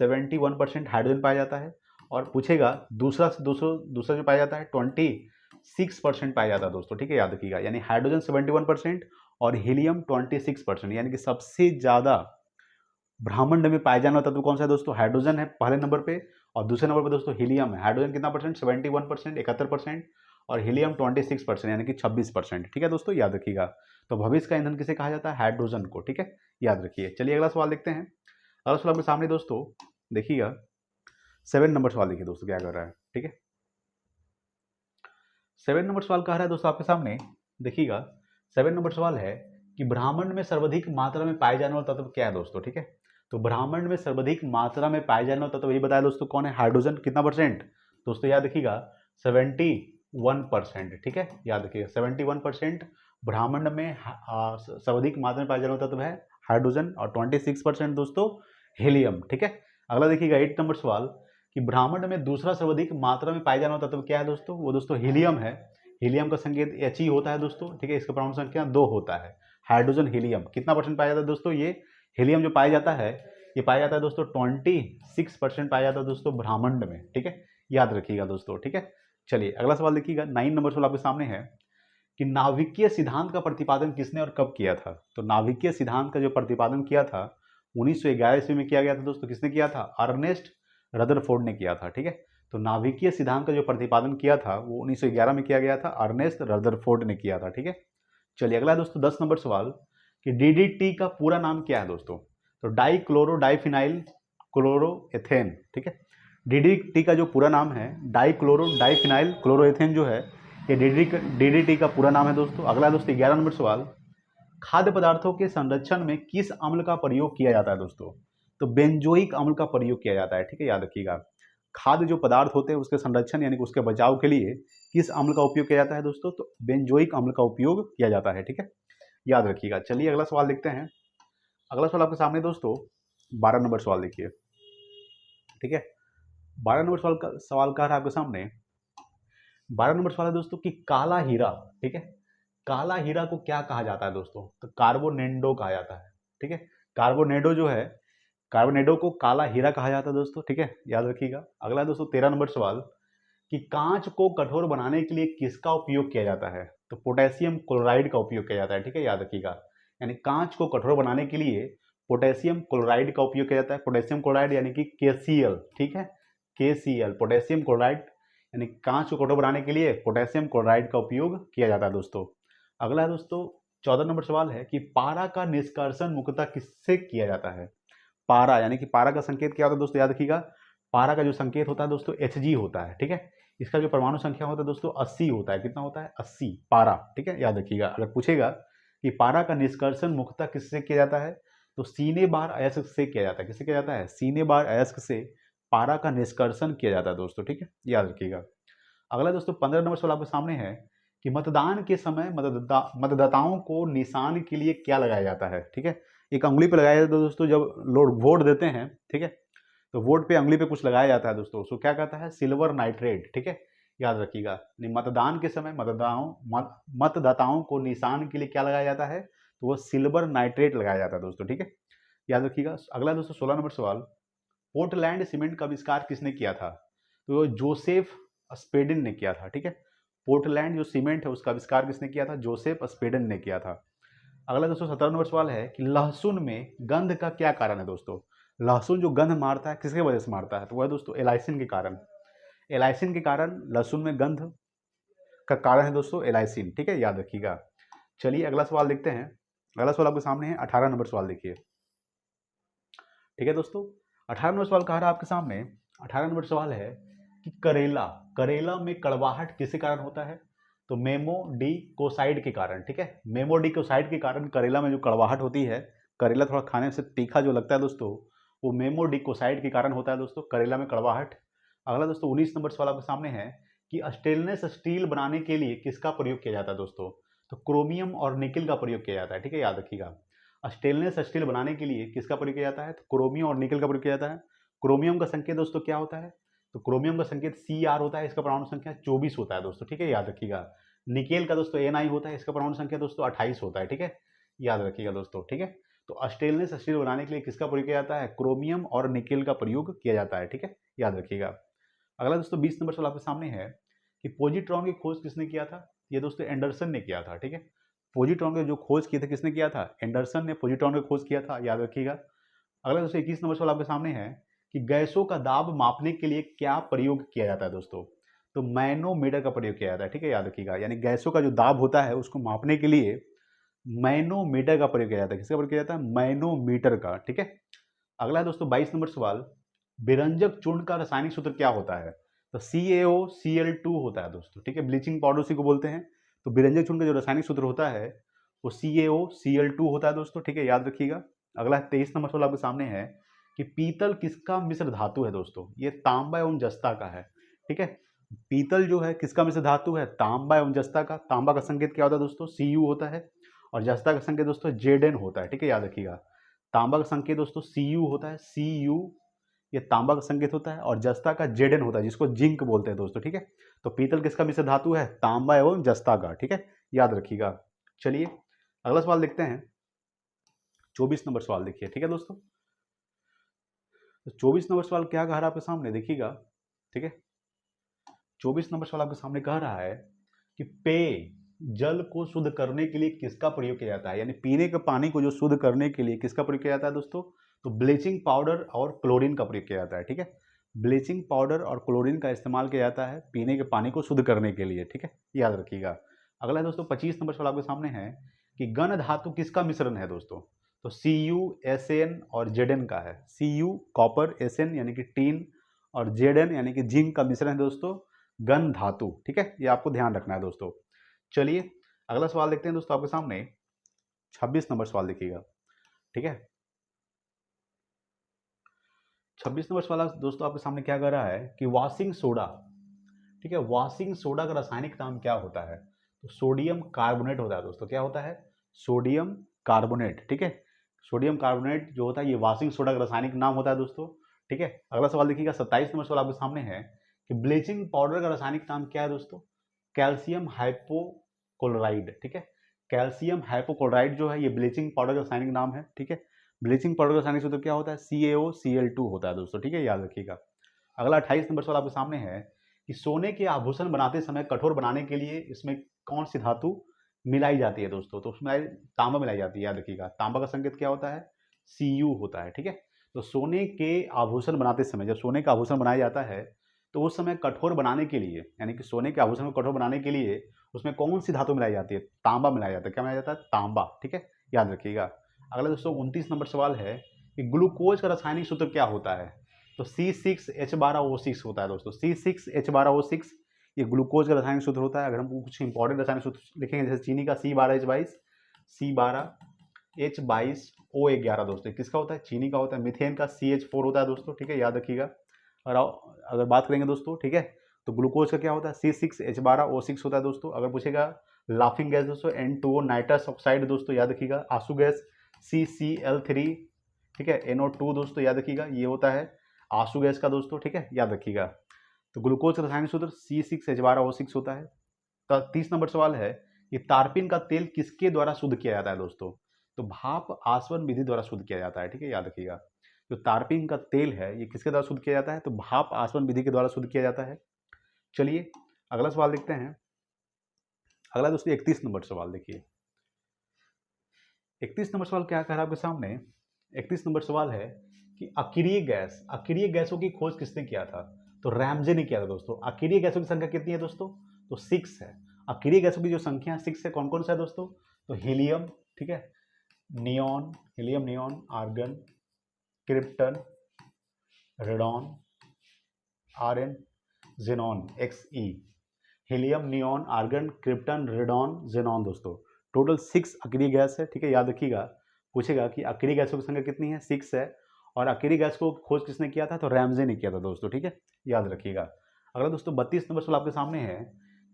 71% हाइड्रोजन पाया जाता है। और पूछेगा दूसरा जो पाया जाता है 26% पाया जाता है दोस्तों, ठीक है, याद रखिएगा। यानी हाइड्रोजन 71% और हीलियम 26%, यानी कि सबसे ज़्यादा ब्रह्मांड में पाया जाने वाला तत्व कौन सा है दोस्तों, हाइड्रोजन है पहले नंबर पे। और दूसरे नंबर पे दोस्तों हीलियम है। हाइड्रोजन कितना परसेंट, 71%, 71%। और हीलियम 26%, यानी कि 26%, ठीक है दोस्तों, याद रखिएगा। तो भविष्य का ईंधन किसे कहा जाता है, हाइड्रोजन को, ठीक है, याद रखिए। चलिए अगला सवाल देखते हैं। अगला सवाल आपके सामने दोस्तों देखिएगा, 7 नंबर सवाल देखिए दोस्तों क्या कर रहा है, ठीक है। 7 नंबर सवाल कह रहा है दोस्तों आपके सामने, देखिएगा। 7 नंबर सवाल है कि ब्रह्मांड में सर्वाधिक मात्रा में पाए जाने वाला तत्व क्या है दोस्तों, ठीक है। तो ब्रह्मांड में सर्वाधिक मात्रा में पाए जाने वाला तत्व यही बताया दोस्तों कौन है, हाइड्रोजन। कितना परसेंट दोस्तों, याद रखिएगा 71%, ठीक है, याद रखिएगा 71% ब्रह्मांड में सर्वाधिक मात्रा में पाया जाने वाला तत्व है हाइड्रोजन। और 26% दोस्तों हीलियम, ठीक है। अगला देखिएगा 8 नंबर सवाल कि ब्रह्मांड में दूसरा सर्वाधिक मात्रा में पाया जाने वाला तत्व क्या है दोस्तों, वो दोस्तों हीलियम है। हीलियम का संकेत He होता है दोस्तों, ठीक है, इसका परमाणु संख्या 2 होता है। हाइड्रोजन हीलियम कितना परसेंट पाया जाता है दोस्तों, ये हीलियम जो पाया जाता है ये पाया जाता है दोस्तों 26% पाया जाता है दोस्तों ब्रह्मांड में, ठीक है, याद रखिएगा दोस्तों, ठीक है। चलिए अगला सवाल देखिएगा, 9 नंबर सवाल आपके सामने है कि नाभिकीय सिद्धांत का प्रतिपादन किसने और कब किया था। तो नाभिकीय सिद्धांत का जो प्रतिपादन किया था 1911 ईस्वी में किया गया था दोस्तों। किसने किया था, अर्नेस्ट रदरफोर्ड ने किया था, ठीक है। तो नाभिकीय सिद्धांत का जो प्रतिपादन किया था वो 1911 में किया गया था, अर्नेस्ट रदरफोर्ड ने किया था, ठीक है। चलिए अगला दोस्तों 10 नंबर सवाल कि डीडीटी का पूरा नाम क्या है दोस्तों। तो डाई क्लोरो डाइफिनाइल क्लोरोएथेन, ठीक है। डीडीटी का जो पूरा नाम है डाई क्लोरो डाइफिनाइल क्लोरोएथेन जो है ये डीडीटी का पूरा नाम है दोस्तों। अगला दोस्तों 11 नंबर सवाल, खाद्य पदार्थों के संरक्षण में किस अम्ल का प्रयोग किया जाता है दोस्तों। तो बेंजोइक अम्ल का प्रयोग किया जाता है, ठीक है, याद रखिएगा। खाद्य जो पदार्थ होते हैं उसके संरक्षण यानी कि उसके बचाव के लिए किस अम्ल का उपयोग किया जाता है दोस्तों, तो बेंजोइक अम्ल का उपयोग किया जाता है, ठीक है, याद रखिएगा। चलिए अगला सवाल देखते हैं। अगला सवाल आपके सामने दोस्तों 12 नंबर सवाल देखिए, ठीक है। 12 नंबर सवाल का है आपके सामने। 12 नंबर सवाल है दोस्तों कि काला हीरा, ठीक है, काला हीरा को क्या कहा जाता है दोस्तों, तो कार्बोनेंडो कहा जाता है, ठीक है। कार्बोनेडो जो है, कार्बोनेडो को काला हीरा कहा जाता है दोस्तों, ठीक है, याद रखिएगा। अगला दोस्तों 13 नंबर सवाल कि कांच को कठोर बनाने के लिए किसका उपयोग किया जाता है। तो पोटेशियम क्लोराइड का उपयोग किया जाता है, ठीक है, याद रखिएगा। यानी कांच को कठोर बनाने के लिए पोटेशियम क्लोराइड का उपयोग किया जाता है। पोटेशियम क्लोराइड यानी कि KCl, ठीक है, KCl पोटेशियम क्लोराइड, यानी कांच को कठोर बनाने के लिए पोटेशियम क्लोराइड का उपयोग किया जाता है दोस्तों। अगला है दोस्तों 14 नंबर सवाल है कि पारा का निष्कर्षण मुख्यतः किससे किया जाता है। पारा यानी कि पारा का संकेत क्या होता है दोस्तों, याद रखिएगा। पारा का जो संकेत होता है दोस्तों Hg होता है, ठीक है। इसका जो परमाणु संख्या होता है दोस्तों 80 होता है। कितना होता है, 80 पारा, ठीक है, याद रखिएगा। अगर पूछेगा कि पारा का निष्कर्षण मुख्यतः किससे किया जाता है, तो सीने बार अयस्क से किया जाता है। किससे किया जाता है, सीने बार अयस्क से पारा का निष्कर्षण किया जाता है दोस्तों, ठीक है, याद रखिएगा। अगला दोस्तों 15 नंबर सवाल आपके सामने है कि मतदान के समय मतदाताओं को निशान के लिए क्या लगाया जाता है, ठीक है। एक अंगुली पे लगाया जाता है दोस्तों, जब लोग वोट देते हैं, ठीक है, तो वोट पे अंगुली पे कुछ लगाया जाता है दोस्तों, उसको क्या कहता है, सिल्वर नाइट्रेट, ठीक है, याद रखिएगा। मतदान के समय मतदाताओं को निशान के लिए क्या लगाया जाता है, तो वो सिल्वर नाइट्रेट लगाया जाता है दोस्तों, ठीक है, याद रखिएगा। अगला दोस्तों 16 नंबर सवाल, पोर्टलैंड सीमेंट का आविष्कार किसने किया था, तो जोसेफ स्पेडिन ने किया था, ठीक है। पोर्टलैंड जो सीमेंट है उसका आविष्कार किसने किया था, जोसेफ स्पेडिन ने किया था। अगला दोस्तों 17 नंबर सवाल है कि लहसुन में गंध का क्या कारण है दोस्तों। लहसुन जो गंध मारता है किसके वजह से मारता है, तो वह दोस्तों एलाइसिन के कारण। एलाइसिन के कारण लहसुन में गंध का कारण है दोस्तों एलाइसिन, ठीक है, याद रखिएगा। चलिए अगला सवाल देखते हैं। अगला सवाल आपके सामने है 18 नंबर सवाल देखिए। ठीक है दोस्तों, 18 नंबर सवाल कह रहा है आपके सामने, 18 नंबर सवाल है कि करेला करेला में कड़वाहट किसके कारण होता है? तो मेमोडिकोसाइड के कारण। ठीक है, मेमोडिकोसाइड के कारण करेला में जो कड़वाहट होती है, करेला थोड़ा खाने से तीखा जो लगता है दोस्तों, वो मेमोडिकोसाइड के कारण होता है दोस्तों, करेला में कड़वाहट। अगला दोस्तों 19 नंबर सवाल आपके सामने है कि स्टेनलेस स्टील बनाने के लिए किसका प्रयोग किया जाता है दोस्तों? तो क्रोमियम और निकिल का प्रयोग किया जाता है। ठीक है, याद रखिएगा, स्टेनलेस स्टील बनाने के लिए किसका प्रयोग किया जाता है? तो क्रोमियम और निकल का प्रयोग किया जाता है। क्रोमियम का संकेत दोस्तों क्या होता है? तो क्रोमियम का संकेत Cr होता है, इसका परमाणु संख्या 24 होता है दोस्तों। ठीक है, याद रखिएगा। निकेल का दोस्तों Ni होता है, इसका परमाणु संख्या दोस्तों 28 होता है। ठीक है, याद रखिएगा दोस्तों। ठीक है, तो स्टेनलेस स्टील बनाने के लिए किसका प्रयोग किया जाता है? क्रोमियम और निकेल का प्रयोग किया जाता है। ठीक है, याद रखिएगा। अगला दोस्तों 20 नंबर सवाल आपके सामने है कि पोजिट्रॉन की खोज किसने किया था? ये दोस्तों एंडरसन ने किया था। ठीक है, पोजिट्रॉन के जो खोज किए थे किसने किया था? एंडरसन ने पोजिट्रॉन की खोज किया था, याद रखिएगा। अगला दोस्तों 21 नंबर सवाल आपके सामने है कि गैसों का दाब मापने के लिए क्या प्रयोग किया जाता है दोस्तों? तो मैनोमीटर का प्रयोग किया जाता है। ठीक है, याद रखिएगा, यानी गैसों का जो दाब होता है उसको मापने के लिए मैनोमीटर का प्रयोग किया जाता है। किसका प्रयोग किया जाता है? मैनोमीटर का। ठीक है, अगला है दोस्तों 22 नंबर सवाल, विरंजक चूर्ण का रासायनिक सूत्र क्या होता है? तो CaOCl2 होता है दोस्तों। ठीक है, ब्लीचिंग पाउडर उसी को बोलते हैं। तो विरंजक चूर्ण का जो रासायनिक सूत्र होता है वो CaOCl2 होता है दोस्तों। ठीक है, याद रखिएगा। अगला 23 नंबर सवाल आपके सामने है कि पीतल किसका मिश्र धातु है दोस्तों? ये तांबा एवं जस्ता का है। ठीक है, पीतल जो है किसका मिश्र धातु है? तांबा एवं जस्ता का। तांबा का संकेत क्या होता है दोस्तों? Cu होता है, और जस्ता का संकेत दोस्तों Zn होता है। ठीक है, याद रखिएगा। तांबा का संकेत दोस्तों Cu होता है, Cu ये तांबा का संकेत होता है, और जस्ता का Zn होता है, जिसको जिंक बोलते हैं दोस्तों। ठीक है, तो पीतल किसका मिश्र धातु है? तांबा एवं जस्ता का। ठीक है, याद रखिएगा। चलिए अगला सवाल देखते हैं, 24 नंबर सवाल देखिए। ठीक है दोस्तों, तो 24 नंबर सवाल क्या कह रहा है आपके सामने, देखिएगा। ठीक है, 24 नंबर सवाल आपके सामने कह रहा है कि पेय जल को शुद्ध करने के लिए किसका प्रयोग किया जाता है? यानी पीने के पानी को जो शुद्ध करने के लिए किसका प्रयोग किया जाता है दोस्तों? तो ब्लीचिंग पाउडर और क्लोरीन का प्रयोग किया जाता है। ठीक है, ब्लीचिंग पाउडर और क्लोरीन का इस्तेमाल किया जाता है पीने के पानी को शुद्ध करने के लिए। ठीक है, याद रखिएगा। अगला है दोस्तों 25 नंबर सवाल आपके सामने है कि गण धातु किसका मिश्रण है दोस्तों? तो Cu, और Zn का है। Cu कॉपर, Sn यानी कि टीन, और Zn यानी कि जिंक का मिश्रण है दोस्तों गण धातु। ठीक है, ये आपको ध्यान रखना है दोस्तों। चलिए अगला सवाल देखते हैं दोस्तों आपके सामने, 26 नंबर सवाल देखिएगा। ठीक है, 26 नंबर सवाल दोस्तों आपके सामने क्या कर रहा है कि वॉशिंग सोडा, ठीक है, वॉशिंग सोडा का रासायनिक नाम क्या होता है? तो सोडियम कार्बोनेट होता है दोस्तों। क्या होता है? Sodium carbonate. ठीक है, सोडियम कार्बोनेट जो होता है ये वॉशिंग सोडा का रासायनिक नाम होता है दोस्तों। ठीक है, अगला सवाल देखिएगा, 27 नंबर सवाल आपके सामने है कि ब्लीचिंग पाउडर का रासायनिक नाम क्या है दोस्तों? Calcium hypochloride. ठीक है, कैल्शियम हाइपोक्लोराइड जो है ये ब्लीचिंग पाउडर का रासायनिक नाम है। ठीक है, ब्लीचिंग पाउडर का रासायनिक सूत्र क्या होता है? CaOCl2 होता है दोस्तों। ठीक है, याद रखिएगा। अगला 28 नंबर सवाल आपके सामने है कि सोने के आभूषण बनाते समय कठोर बनाने के लिए इसमें कौन सी धातु मिलाई जाती है दोस्तों? तो उसमें तांबा मिलाई जाती है, याद रखिएगा। तांबा का संकेत क्या होता है? Cu होता है। ठीक है, तो सोने के आभूषण बनाते समय, जब सोने का आभूषण बनाया जाता है तो उस समय कठोर बनाने के लिए, यानी कि सोने के आभूषण को कठोर बनाने के लिए उसमें कौन सी धातु मिलाई जाती है? तांबा मिलाया जाता है। क्या मिलाया जाता है? तांबा। ठीक है, याद रखिएगा। अगला दोस्तों 29 नंबर सवाल है कि ग्लूकोज का रासायनिक सूत्र क्या होता है? तो C6H12O6 होता है दोस्तों। C6H12O6 ये ग्लूकोज का रासायनिक सूत्र होता है। अगर हम कुछ इंपॉर्टेंट रासायनिक सूत्र लिखेंगे, जैसे चीनी का C12H22, C12H22O11 दोस्तों, किसका होता है? चीनी का होता है। मीथेन का CH4 होता है दोस्तों। ठीक है, याद रखिएगा। और अगर बात करेंगे दोस्तों, ठीक है, तो ग्लूकोज का क्या होता है? C6H12O6 होता है दोस्तों। अगर पूछेगा लाफिंग गैस दोस्तों N2O नाइट्रस ऑक्साइड दोस्तों, याद रखिएगा। आंसू गैस CCl3, ठीक है, NO2 दोस्तों, याद रखिएगा, ये होता है आंसू गैस का दोस्तों। ठीक है, याद रखिएगा। तो ग्लूकोज का रासायनिक सूत्र C6H12O6 होता है। तो 30 नंबर सवाल है कि तारपीन का तेल किसके द्वारा शुद्ध किया जाता है दोस्तों? तो भाप आसवन विधि द्वारा शुद्ध किया जाता है। ठीक है, याद रखिएगा। जो तारपीन का तेल है ये किसके द्वारा शुद्ध किया जाता है? तो भाप आसवन विधि के द्वारा शुद्ध किया जाता है। चलिए अगला सवाल देखते हैं। अगला दोस्तों 31 नंबर सवाल देखिए। 31 नंबर सवाल क्या कह रहा है आपके सामने? 31 नंबर सवाल है कि अक्रिय गैसों की खोज किसने किया था? तो रैमजे ने किया था दोस्तों। अक्रिय गैसों की संख्या कितनी है दोस्तों? तो 6 है। अक्रिय गैसों की जो संख्या 6 है, कौन कौन सा है दोस्तों? तो हीलियम, ठीक है, neon, helium neon, argon, krypton, radon, RN, xenon, XE। Helium, neon, argon, krypton, radon, xenon दोस्तों, टोटल 6 अक्रिय गैस है। ठीक है, याद रखिएगा, पूछेगा कि अक्रिय गैसों की संख्या कितनी है, 6 है। और अक्रिय गैस को खोज किसने किया था, तो रैमजे ने किया था दोस्तों। ठीक है, याद रखिएगा। अगला दोस्तों 32 नंबर सवाल आपके सामने है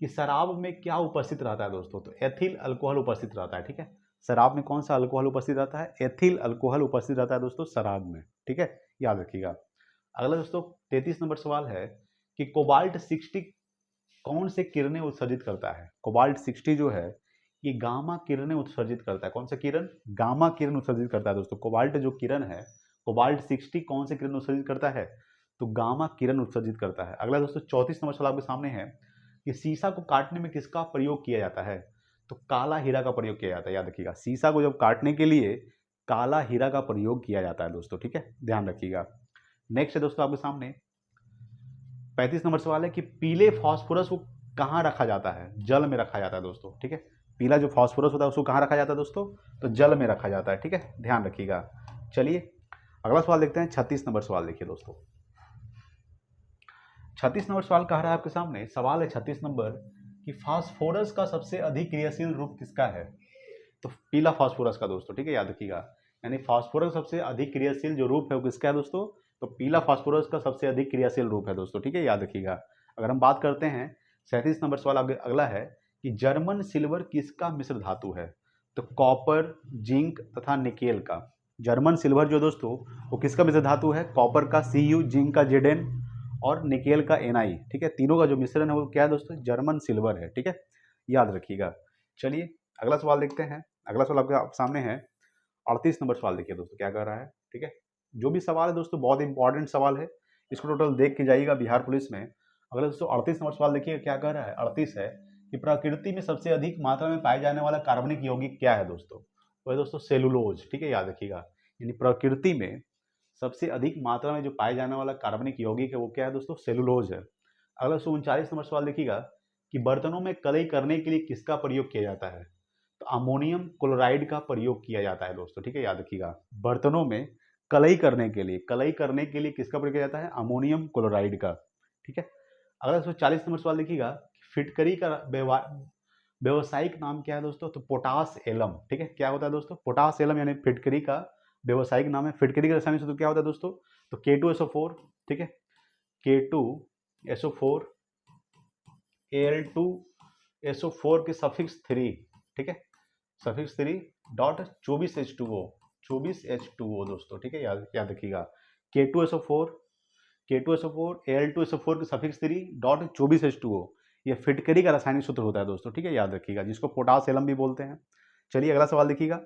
कि शराब में क्या उपस्थित रहता है दोस्तों, तो एथिल अल्कोहल उपस्थित रहता है। ठीक है, शराब में कौन सा अल्कोहल उपस्थित रहता है, एथिल अल्कोहल उपस्थित रहता है दोस्तों शराब में। ठीक है, याद रखिएगा। अगला दोस्तों 33 नंबर सवाल है कि कोबाल्ट 60 कौन से किरणें उत्सर्जित करता है। कोबाल्ट 60 जो है ये गामा किरणें उत्सर्जित करता है। कौन सा किरण, गामा किरण उत्सर्जित करता है दोस्तों। कोबाल्ट जो किरण है, कोबाल्ट 60 कौन से किरण उत्सर्जित करता है, तो गामा किरण उत्सर्जित करता है। अगला दोस्तों 34 नंबर सवाल आपके सामने है कि शीशा को काटने में किसका प्रयोग किया जाता है, तो काला हीरा का प्रयोग किया जाता है। याद रखिएगा, शीशा को जब काटने के लिए काला हीरा का प्रयोग किया जाता है दोस्तों। ठीक है, ध्यान रखिएगा। नेक्स्ट है दोस्तों आपके सामने 35 नंबर सवाल है कि पीले फास्फोरस को कहाँ रखा जाता है, जल में रखा जाता है दोस्तों। ठीक है, पीला जो फास्फोरस होता है उसको कहाँ रखा जाता है दोस्तों, तो जल में रखा जाता है। ठीक है, ध्यान रखिएगा। चलिए अगला सवाल देखते हैं। 36 नंबर सवाल देखिए दोस्तों, 36 नंबर सवाल कह रहा है आपके सामने, सवाल है 36 नंबर कि फास्फोरस का सबसे अधिक क्रियाशील रूप किसका है, तो पीला फास्फोरस का दोस्तों। ठीक है, याद रखिएगा, यानी फास्फोरस सबसे अधिक क्रियाशील जो रूप है वो किसका है दोस्तों, तो पीला फास्फोरस का सबसे अधिक क्रियाशील रूप है दोस्तों। ठीक है, याद रखिएगा। अगर हम बात करते हैं 37 नंबर सवाल अगला है कि जर्मन सिल्वर किसका मिश्र धातु है, तो कॉपर, जिंक तथा निकेल का। जर्मन सिल्वर जो दोस्तों वो किसका मिश्र धातु है, कॉपर का Cu, जिंक का Zn और निकेल का Na। ठीक है, तीनों का जो मिश्रण है वो क्या है दोस्तों, जर्मन सिल्वर है। ठीक है, याद रखिएगा। चलिए अगला सवाल देखते हैं। अगला सवाल आपके सामने है 38 नंबर सवाल देखिए दोस्तों क्या कह रहा है। ठीक है, जो भी सवाल है दोस्तों बहुत इंपॉर्टेंट सवाल है, इसको टोटल देख के जाइएगा बिहार पुलिस में। अगला दोस्तों 38 नंबर सवाल देखिए क्या कह रहा है। 38 है कि प्रकृति में सबसे अधिक मात्रा में पाए जाने वाला कार्बनिक यौगिक क्या है दोस्तों, तो है दोस्तों सेलुलोज। ठीक है, याद रखिएगा, यानी प्रकृति में सबसे अधिक मात्रा में जो पाए जाने वाला कार्बनिक यौगिक है वो क्या है दोस्तों, सेलुलोज है। अगला 39 नंबर सवाल देखिएगा कि बर्तनों में कलई करने के लिए किसका प्रयोग किया जाता है, तो अमोनियम क्लोराइड का प्रयोग किया जाता है दोस्तों। ठीक है, याद रखिएगा, बर्तनों में कलई करने के लिए, कलई करने के लिए किसका प्रयोग किया जाता है, अमोनियम क्लोराइड का। ठीक है, अगला 140 नंबर सवाल देखिएगा, फिटकरी का व्यवसायिक नाम क्या है दोस्तों, तो पोटास एलम। ठीक है, क्या होता है दोस्तों, पोटास एलम यानी फिटकरी का व्यवसायिक नाम है। फिटकरी का रासायनिक सूत्र क्या होता है दोस्तों, तो K2SO4। ठीक है, K2SO4 Al2SO4 के सफिक्स 3। ठीक है, सफिक्स 3 डॉट 24H2O, 24H2O दोस्तों। ठीक है, याद रखिएगा, K2SO4 Al2SO4 के सफिक्स 3 डॉट 24H2O, ये फिटकरी का रासायनिक सूत्र होता है दोस्तों। ठीक है, याद रखिएगा, जिसको पोटास एलम भी बोलते हैं। चलिए अगला सवाल देखिएगा,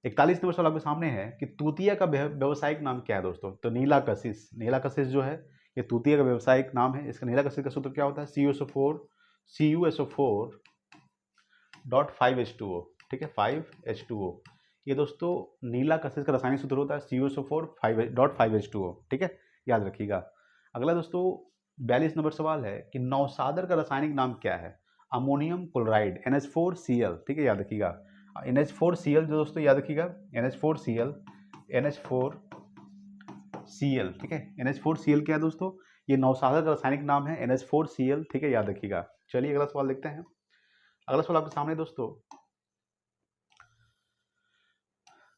41 नंबर सवाल आपके सामने है कि तूतिया का व्यवसायिक नाम क्या है दोस्तों, तो नीला कशिश। नीला कशिश जो है ये तूतिया का व्यवसायिक नाम है। इसका नीला कशिश का सूत्र क्या होता है, CuSO4 डॉट 5H2O। ठीक है, 5H2O, ये दोस्तों नीला कशिश का रासायनिक सूत्र होता है CuSO4 डॉट 5H2O। ठीक है, याद रखिएगा। अगला दोस्तों 42 नंबर सवाल है कि नौसादर का रासायनिक नाम क्या है, अमोनियम क्लोराइड NH4Cl। ठीक है, याद रखिएगा, NH4Cl जो दोस्तों याद रखिएगा, NH4Cl, NH4Cl। ठीक है, NH4Cl क्या है दोस्तों, ये नौसादर का रासायनिक नाम है NH4Cl। ठीक है, याद रखिएगा। चलिए अगला सवाल देखते हैं। अगला सवाल आपके सामने दोस्तों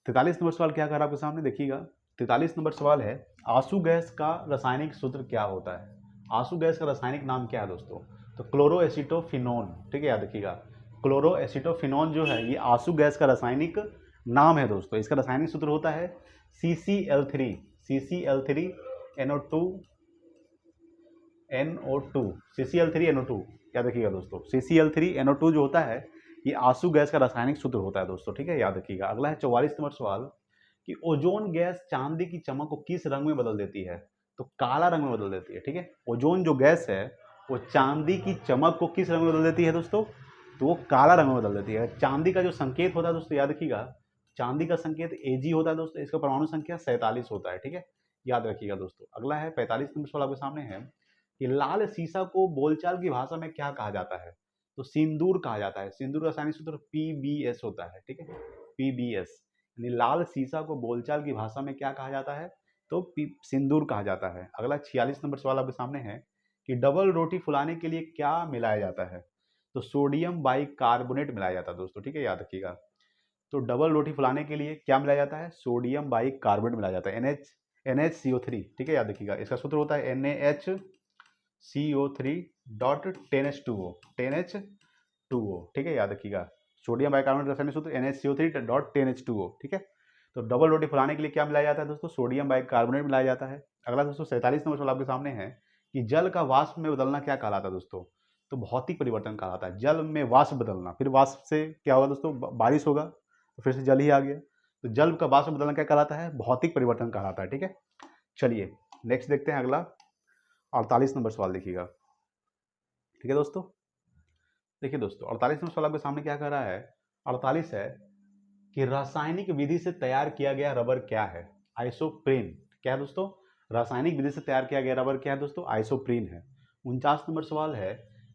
43 नंबर सवाल क्या कर रहा है आपके सामने देखिएगा। 43 नंबर सवाल है आंसू गैस का रासायनिक सूत्र क्या होता है, आंसू गैस का रासायनिक नाम क्या है दोस्तों, तो क्लोरोएसिटोफिनोन। ठीक है, याद रखिएगा, क्लोरोएसिटोफिनोन जो है ये आंसू गैस का रासायनिक नाम है दोस्तों। इसका रासायनिक सूत्र होता है CCl3NO2। याद रखिएगा दोस्तों, CCl3NO2 जो होता है ये आंसू गैस का रासायनिक सूत्र होता है दोस्तों। ठीक है, याद रखिएगा। अगला है 44 नंबर सवाल कि ओजोन गैस चांदी की चमक को किस रंग में बदल देती है, तो काला रंग में बदल देती है। ठीक है, ओजोन जो गैस है वो चांदी की चमक को किस रंग में बदल देती है दोस्तों, तो वो काला रंग में बदल देती है। चांदी का जो संकेत होता है दोस्तों याद रखिएगा, चांदी का संकेत Ag होता है दोस्तों, इसका परमाणु संख्या 47 होता है। ठीक है, याद रखिएगा दोस्तों। अगला है 45 नंबर सवाल आपके सामने है कि लाल सीसा को बोलचाल की भाषा में क्या कहा जाता है, तो सिंदूर कहा जाता है। सिंदूर का रासायनिक सूत्र PbS होता है। ठीक है, PbS, यानी लाल सीसा को बोलचाल की भाषा में क्या कहा जाता है, तो सिंदूर कहा जाता है। अगला 46 नंबर सवाल आपके सामने है कि डबल रोटी फुलाने के लिए क्या मिलाया जाता है, तो सोडियम बाइकार्बोनेट मिलाया जाता है दोस्तों, ठीक है, याद रखिएगा। तो डबल रोटी फुलाने के लिए क्या मिलाया जाता है, सोडियम बाइकार्बोनेट मिलाया जाता है, NaCO3, ठीक है, याद रखिएगा। इसका सूत्र होता है NaHCO3 डॉट 10H2O, 10H2O, ठीक है, याद रखिएगा। सोडियम बाइकार्बोनेट रासायनिक सूत्र NaCO3 डॉट 10H2O, ठीक है। तो डबल रोटी फुलाने के लिए क्या मिलाया जाता है दोस्तों, सोडियम बाइकार्बोनेट मिलाया जाता है। अगला दोस्तों 47 नंबर सवाल आपके सामने है कि जल का वाष्प में बदलना क्या कहलाता है दोस्तों, तो भौतिक परिवर्तन कहलाता है। जल में वाष्प बदलना, फिर वाष्प से क्या होगा दोस्तों, बारिश होगा, तो फिर से जल ही आ गया, तो जल का वाष्प बदलना क्या कहलाता है, भौतिक परिवर्तन कहलाता है, ठीक है। चलिए नेक्स्ट देखते हैं अगला 48 नंबर सवाल देखिएगा, ठीक है दोस्तों। देखिए दोस्तों 48 नंबर सवाल आपके सामने क्या कह रहा है, 48 है कि रासायनिक विधि से तैयार किया गया रबर क्या है, आइसोप्रीन। क्या है दोस्तों, रासायनिक विधि से तैयार किया गया रबर क्या है दोस्तों, आइसोप्रीन है। 49 नंबर सवाल है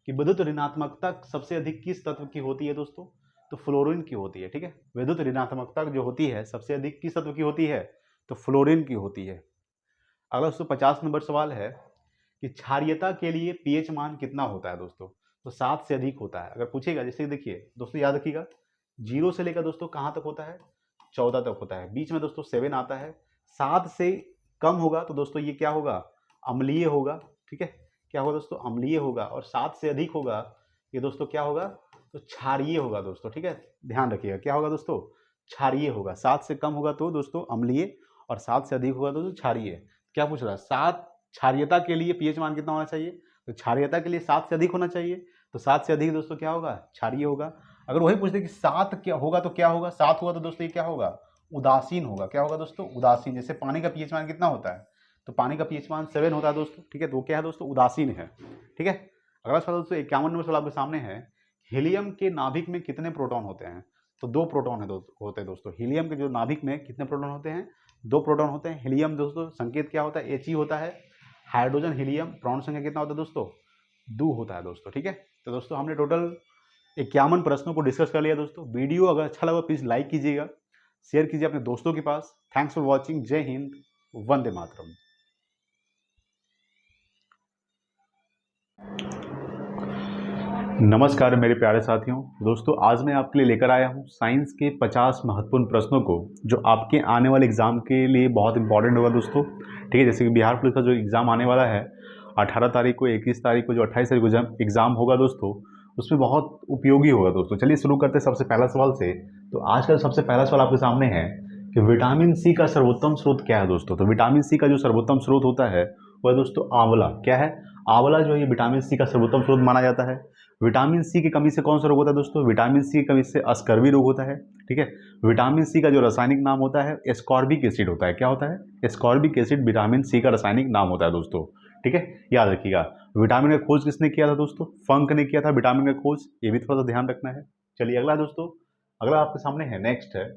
कि विद्युत ऋणात्मकता सबसे अधिक किस तत्व की होती है दोस्तों, तो फ्लोरीन की होती है, ठीक है। विद्युत ऋणात्मकता जो होती है सबसे अधिक किस तत्व की होती है, तो फ्लोरीन की होती है। अगला दोस्तों 50 नंबर सवाल है कि क्षारीयता के लिए पीएच मान कितना होता है दोस्तों, तो 7 से अधिक होता है। अगर पूछेगा, जैसे देखिए दोस्तों, याद रखिएगा 0 से लेकर दोस्तों कहाँ तक होता है, 14 तक होता है, बीच में दोस्तों 7 आता है। 7 से कम होगा तो दोस्तों ये क्या होगा, अम्लीय होगा, ठीक है, क्या होगा दोस्तों, अम्लीय होगा। और 7 से अधिक होगा ये दोस्तों क्या होगा, तो क्षारीय होगा दोस्तों, ठीक है, ध्यान रखिएगा, क्या होगा दोस्तों, क्षारीय होगा। 7 से कम होगा तो दोस्तों अम्लीय, और 7 से अधिक होगा तो क्षारीय। क्या पूछ रहा है, 7 क्षारीयता के लिए पीएच मान कितना होना चाहिए, तो क्षारीयता के लिए 7 से अधिक होना चाहिए, तो 7 से अधिक दोस्तों क्या होगा, क्षारीय होगा। अगर वही पूछते कि 7 क्या होगा तो क्या होगा, 7 होगा तो दोस्तों ये क्या होगा, उदासीन होगा। क्या होगा दोस्तों, उदासीन। जैसे पानी का पीएच मान कितना होता है, तो पानी का पीएच मान 7 होता है दोस्तों, ठीक है, तो क्या है दोस्तों, उदासीन है, ठीक है। अगला सवाल दोस्तों 51 नंबर सवाल आपके सामने है, हीलियम के नाभिक में कितने प्रोटॉन होते हैं, तो 2 प्रोटॉन होते हैं दोस्तों। हीलियम के जो नाभिक में कितने प्रोटॉन होते हैं, 2 प्रोटॉन होते हैं। हीलियम दोस्तों संकेत क्या होता है, He होता है। हाइड्रोजन हीलियम परमाणु संख्या कितना होता है दोस्तों, 2 होता है दोस्तों, ठीक है। तो दोस्तों हमने टोटल 51 प्रश्नों को डिस्कस कर लिया दोस्तों। वीडियो अगर अच्छा लगा प्लीज लाइक कीजिएगा, शेयर कीजिए अपने दोस्तों के पास। Thanks for watching. जय हिंद, वंदे मातरम। नमस्कार मेरे प्यारे साथियों, दोस्तों आज मैं आपके लिए लेकर आया हूं साइंस के 50 महत्वपूर्ण प्रश्नों को, जो आपके आने वाले एग्जाम के लिए बहुत इंपॉर्टेंट होगा दोस्तों, ठीक है। जैसे कि बिहार पुलिस का जो एग्ज़ाम आने वाला है 18 तारीख को, 21 तारीख को, जो 28 तारीख को एग्ज़ाम होगा दोस्तों, उसमें बहुत उपयोगी होगा दोस्तों। चलिए शुरू करते हैं सबसे पहला सवाल से। तो आज का सबसे पहला सवाल आपके सामने है कि विटामिन सी का सर्वोत्तम स्रोत क्या है दोस्तों। तो विटामिन सी का जो सर्वोत्तम स्रोत होता है वह दोस्तों आंवला। क्या है, आंवला जो है ये विटामिन सी का सर्वोत्तम स्रोत माना जाता है। विटामिन सी की कमी से कौन सा रोग होता है दोस्तों, विटामिन सी की कमी से अस्कर्वी रोग होता है, ठीक है। विटामिन सी का जो रासायनिक नाम होता है एस्कॉर्बिक एसिड होता है। क्या होता है, एस्कॉर्बिक एसिड विटामिन सी का रासायनिक नाम होता है दोस्तों, ठीक है, याद रखिएगा। विटामिन का खोज किसने किया था दोस्तों, फंक ने किया था विटामिन का खोज, ये भी थोड़ा सा ध्यान रखना है। चलिए अगला दोस्तों, अगला आपके सामने है, नेक्स्ट है,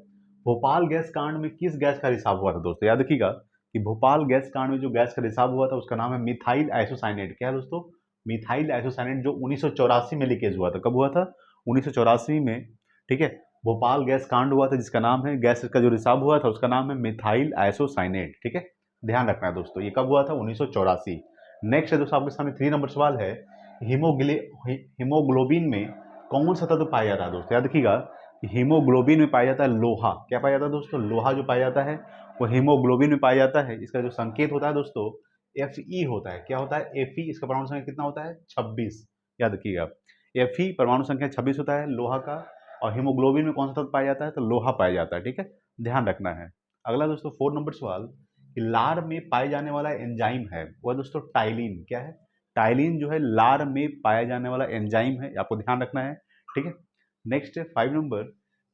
भोपाल गैस कांड में किस गैस का रिसाव हुआ था दोस्तों। याद रखिएगा कि भोपाल गैस कांड में जो गैस का रिसाव हुआ था उसका नाम है मिथाइल आइसोसाइनेट। क्या है दोस्तों, मिथाइल आइसोसाइनेट, जो 1984 में लीकेज हुआ था। कब हुआ था, 1984 में, ठीक है। भोपाल गैस कांड हुआ था जिसका नाम है, गैस का जो रिसाव हुआ था उसका नाम है मिथाइल आइसोसाइनेट, ठीक है, ध्यान रखना है दोस्तों। ये कब हुआ था, 1984। नेक्स्ट है दोस्तों आपके सामने 3 नंबर सवाल है, हीमोग्लोबिन में कौन सा तत्व पाया जाता है दोस्तों। याद रखिएगा हीमोग्लोबिन में पाया जाता है लोहा। क्या पाया जाता है दोस्तों, लोहा जो पाया जाता है वो हीमोग्लोबिन में पाया जाता है। इसका जो संकेत होता है दोस्तों Fe होता है। क्या होता है, Fe, इसका परमाणु संख्या कितना होता है, 26। याद रखिएगा Fe परमाणु संख्या 26 होता है लोहा का। और हीमोग्लोबिन में कौन सा तत्व पाया जाता है, तो लोहा पाया जाता है, ठीक है, ध्यान रखना है। अगला दोस्तों 4 नंबर सवाल, कि लार में पाए जाने वाला एंजाइम है वह दोस्तों टाइलिन। क्या है, टाइलिन जो है लार में पाया जाने वाला एंजाइम है, आपको ध्यान रखना है, ठीक है। नेक्स्ट है 5 नंबर,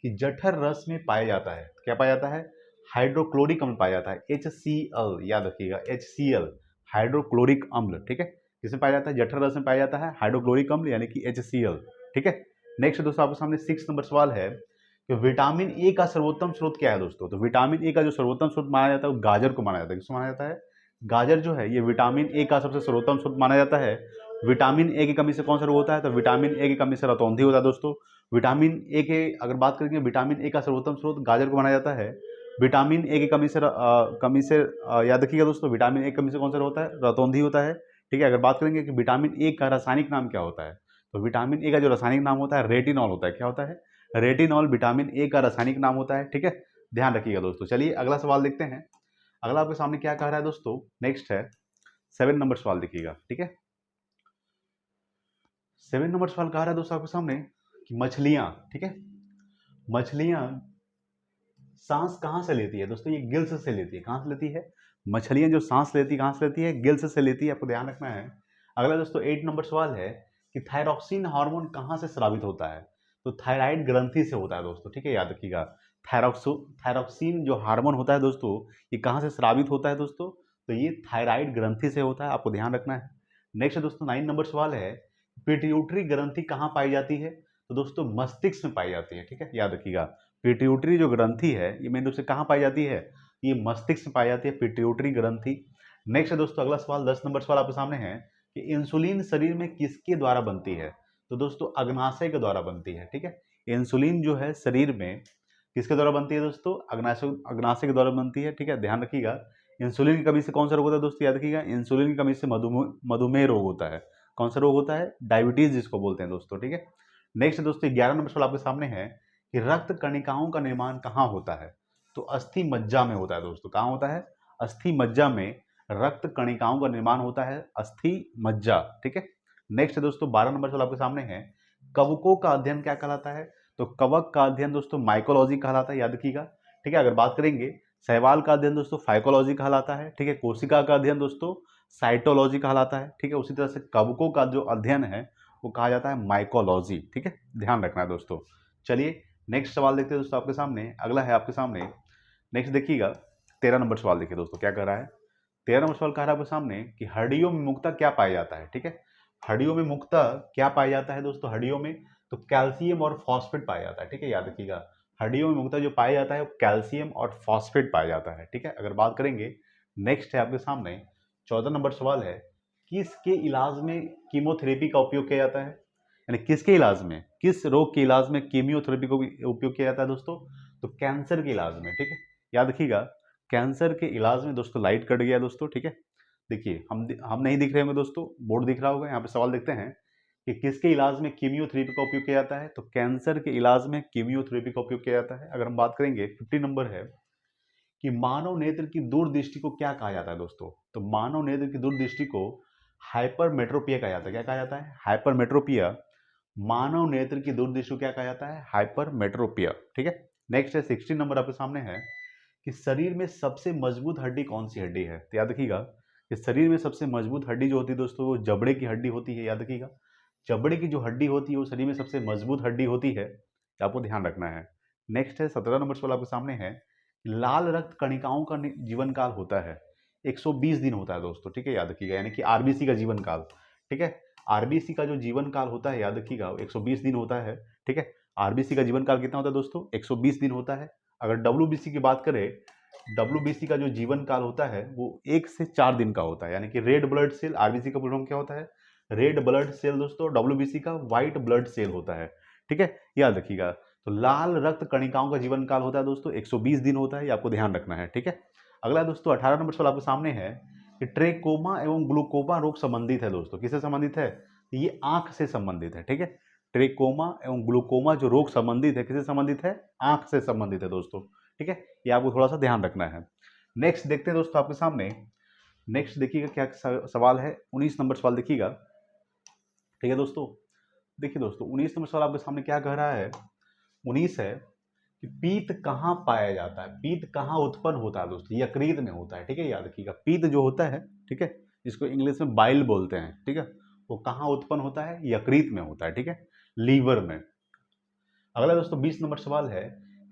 कि जठर रस में पाया जाता है, क्या पाया जाता है, हाइड्रोक्लोरिक अम्ल पाया जाता है, HCl। याद रखिएगा HCl, हाइड्रोक्लोरिक अम्ल, ठीक है, किसमें पाया जाता है, जठर रस में पाया जाता है हाइड्रोक्लोरिक अम्ल यानी कि HCl, ठीक है। नेक्स्ट दोस्तों आपके सामने 6 नंबर सवाल है कि विटामिन ए का सर्वोत्तम स्रोत क्या है दोस्तों। तो विटामिन ए का जो सर्वोत्तम स्रोत माना जाता है वो गाजर को माना जाता है। किसको माना जाता है, गाजर जो है ये विटामिन ए का सबसे सर्वोत्तम स्रोत माना जाता है। विटामिन ए की कमी से कौन सा रोग होता है, तो विटामिन ए की कमी से रतौंधी होता है दोस्तों। विटामिन ए के अगर बात करेंगे, विटामिन ए का सर्वोत्तम स्रोत गाजर को माना जाता है। विटामिन ए की कमी से याद रखिएगा दोस्तों, विटामिन ए की कमी से कौन सा होता है, रतौंधी होता है। ठीक है, अगर बात करेंगे कि विटामिन ए का रासायनिक नाम क्या होता है, तो विटामिन ए का जो रासायनिक नाम होता है रेटिनॉल होता है। क्या होता है, रेटिनॉल विटामिन ए का रासायनिक नाम होता है। ठीक है, ध्यान रखिएगा दोस्तों। चलिए अगला सवाल देखते हैं। अगला आपके सामने क्या कह रहा है दोस्तों, नेक्स्ट है 7 नंबर सवाल देखिएगा। ठीक है, 7 नंबर सवाल कह रहा है दोस्तों आपके सामने कि मछलियां, ठीक है, मछलियां सांस कहाँ से लेती है दोस्तों, ये गिल्स से लेती है। कहाँ से लेती है, मछलियां जो सांस लेती है कहाँ से लेती है, गिल्स से लेती है, आपको ध्यान रखना है। अगला दोस्तों 8 नंबर सवाल है कि थायरॉक्सिन हार्मोन कहाँ से स्रावित होता है, तो थायराइड ग्रंथि से होता है दोस्तों। ठीक है, याद रखिएगा, थायरॉक्सिन जो हार्मोन होता है दोस्तों, ये कहाँ से स्रावित होता है दोस्तों, तो ये थायराइड ग्रंथि से होता है, आपको ध्यान रखना है। नेक्स्ट दोस्तों 9 नंबर सवाल है, पिट्यूटरी ग्रंथि कहाँ पाई जाती है, तो दोस्तों मस्तिष्क में पाई जाती है। ठीक है, याद रखिएगा, पिट्यूटरी जो ग्रंथि है ये मेन रूप से कहाँ पाई जाती है, ये मस्तिष्क में पाई जाती है, पिट्यूटरी ग्रंथि। नेक्स्ट है दोस्तों अगला सवाल 10 नंबर सवाल आपके सामने है कि इंसुलिन शरीर में किसके द्वारा बनती है, तो दोस्तों अग्नाशय के द्वारा बनती है। ठीक है, इंसुलिन जो है शरीर में किसके द्वारा बनती है दोस्तों, अग्नाशय के द्वारा बनती है। ठीक है, ध्यान रखिएगा। इंसुलिन की कमी से कौन सा रोग होता है दोस्तों, याद रखिएगा, इंसुलिन की कमी से मधुमेह रोग होता है। कौन सा रोग होता है, डायबिटीज जिसको बोलते हैं दोस्तों। ठीक है, नेक्स्ट दोस्तों 11 नंबर सवाल आपके सामने है कि रक्त कणिकाओं का निर्माण कहाँ होता है, तो अस्थि मज्जा में होता है दोस्तों। कहाँ होता है, अस्थि मज्जा में रक्त कणिकाओं का निर्माण होता है, अस्थि मज्जा। ठीक है, नेक्स्ट दोस्तों 12 नंबर सवाल आपके सामने है, कवकों का अध्ययन क्या कहलाता है, तो कवक का अध्ययन दोस्तों माइकोलॉजी कहलाता है, याद रखिएगा। ठीक है, अगर बात करेंगे शैवाल का अध्ययन दोस्तों फाइकोलॉजी कहलाता है। ठीक है, कोशिका का अध्ययन दोस्तों साइटोलॉजी कहलाता है। ठीक है, उसी तरह से कवकों का जो अध्ययन है वो कहा जाता है माइकोलॉजी। ठीक है, ध्यान रखना है दोस्तों। चलिए नेक्स्ट सवाल देखते हैं दोस्तों आपके सामने। अगला है आपके सामने, नेक्स्ट देखिएगा 13 नंबर सवाल देखिए दोस्तों क्या कह रहा है। 13 नंबर सवाल कह रहा है आपके सामने कि हड्डियों में मुख्यतः क्या पाया जाता है। ठीक है, हड्डियों में मुख्यतः क्या पाया जाता है दोस्तों, हड्डियों में तो कैल्शियम और फॉस्फेट पाया जाता है। ठीक है, याद रखिएगा, हड्डियों में मुख्यतः जो पाया जाता है वो कैल्शियम और फॉस्फेट पाया जाता है। ठीक है, अगर बात करेंगे नेक्स्ट है आपके सामने 14 नंबर सवाल है, किसके इलाज में कीमोथेरेपी का उपयोग किया जाता है, यानी किसके इलाज में, किस रोग के इलाज में कीमियोथेरेपी को भी उपयोग किया जाता है दोस्तों, तो कैंसर के इलाज में। ठीक है, याद रखिएगा, कैंसर के इलाज में दोस्तों लाइट कट गया दोस्तों। ठीक है, देखिए हम नहीं दिख रहे होंगे दोस्तों, बोर्ड दिख रहा होगा, यहाँ पे सवाल देखते हैं कि किसके इलाज में कीमियोथेरेपी का उपयोग किया जाता है, तो कैंसर के इलाज में कीमियोथेरेपी का उपयोग किया जाता है। अगर हम बात करेंगे 50 नंबर है कि मानव नेत्र की दूरदृष्टि को क्या कहा जाता है दोस्तों, तो मानव नेत्र की दूरदृष्टि को हाइपरमेट्रोपिया कहा जाता है। क्या कहा जाता है, हाइपरमेट्रोपिया। मानव नेत्र की दूरदृष्टि को क्या कहा जाता है, हाइपरमेट्रोपिया। ठीक है, नेक्स्ट है 16 नंबर आपके सामने है कि शरीर में सबसे मजबूत हड्डी कौन सी हड्डी है, तो याद रखिएगा कि शरीर में सबसे मजबूत हड्डी जो होती है दोस्तों वो जबड़े की हड्डी होती है। याद रखिएगा, जबड़े की जो हड्डी होती है वो शरीर में सबसे मजबूत हड्डी होती है, आपको ध्यान रखना है। नेक्स्ट है 17 नंबर सवाल आपके सामने है, लाल रक्त कणिकाओं का जीवन काल होता है 120 दिन होता है दोस्तों। ठीक है, याद रखिएगा, यानी कि आरबीसी का जीवन काल। ठीक है, आरबीसी का जो जीवन काल होता है याद रखिएगा 120 दिन होता है। ठीक है, आरबीसी का जीवन काल कितना होता है दोस्तों, 120 दिन होता है। अगर डब्ल्यूबीसी की बात करें, डब्ल्यूबीसी का जो जीवन काल होता है वो 1 से 4 दिन का होता है, यानी कि रेड ब्लड सेल, आरबीसी का पूर्ण फॉर्म क्या होता है, रेड ब्लड सेल दोस्तों, डब्ल्यूबीसी का व्हाइट ब्लड सेल होता है। ठीक है, याद रखिएगा, तो लाल रक्त कणिकाओं का जीवन काल होता है दोस्तों 120 दिन होता है, ये आपको ध्यान रखना है। ठीक है, अगला दोस्तों 18 नंबर सवाल आपके सामने है कि ट्रेकोमा एवं ग्लूकोमा रोग संबंधित है दोस्तों, किससे संबंधित है, ये आंख से संबंधित है। ठीक है, ट्रेकोमा एवं ग्लूकोमा जो रोग संबंधित है किससे संबंधित है, आंख से संबंधित है दोस्तों। ठीक है, ये आपको थोड़ा सा ध्यान रखना है। नेक्स्ट देखते हैं दोस्तों आपके सामने, नेक्स्ट देखिएगा क्या सवाल है, 19 नंबर सवाल देखिएगा। ठीक है दोस्तों, देखिए दोस्तों 19 नंबर सवाल आपके सामने क्या कह रहा है, 19 है कि पीत कहाँ पाया जाता है, पीत कहाँ उत्पन्न होता है दोस्तों, यकृत में होता है। ठीक है, याद रखिएगा, पीत जो होता है, ठीक है, जिसको इंग्लिश में बाइल बोलते हैं, ठीक है, वो कहाँ उत्पन्न होता है, यकृत में होता है। ठीक है, लीवर में। अगला दोस्तों 20 नंबर सवाल है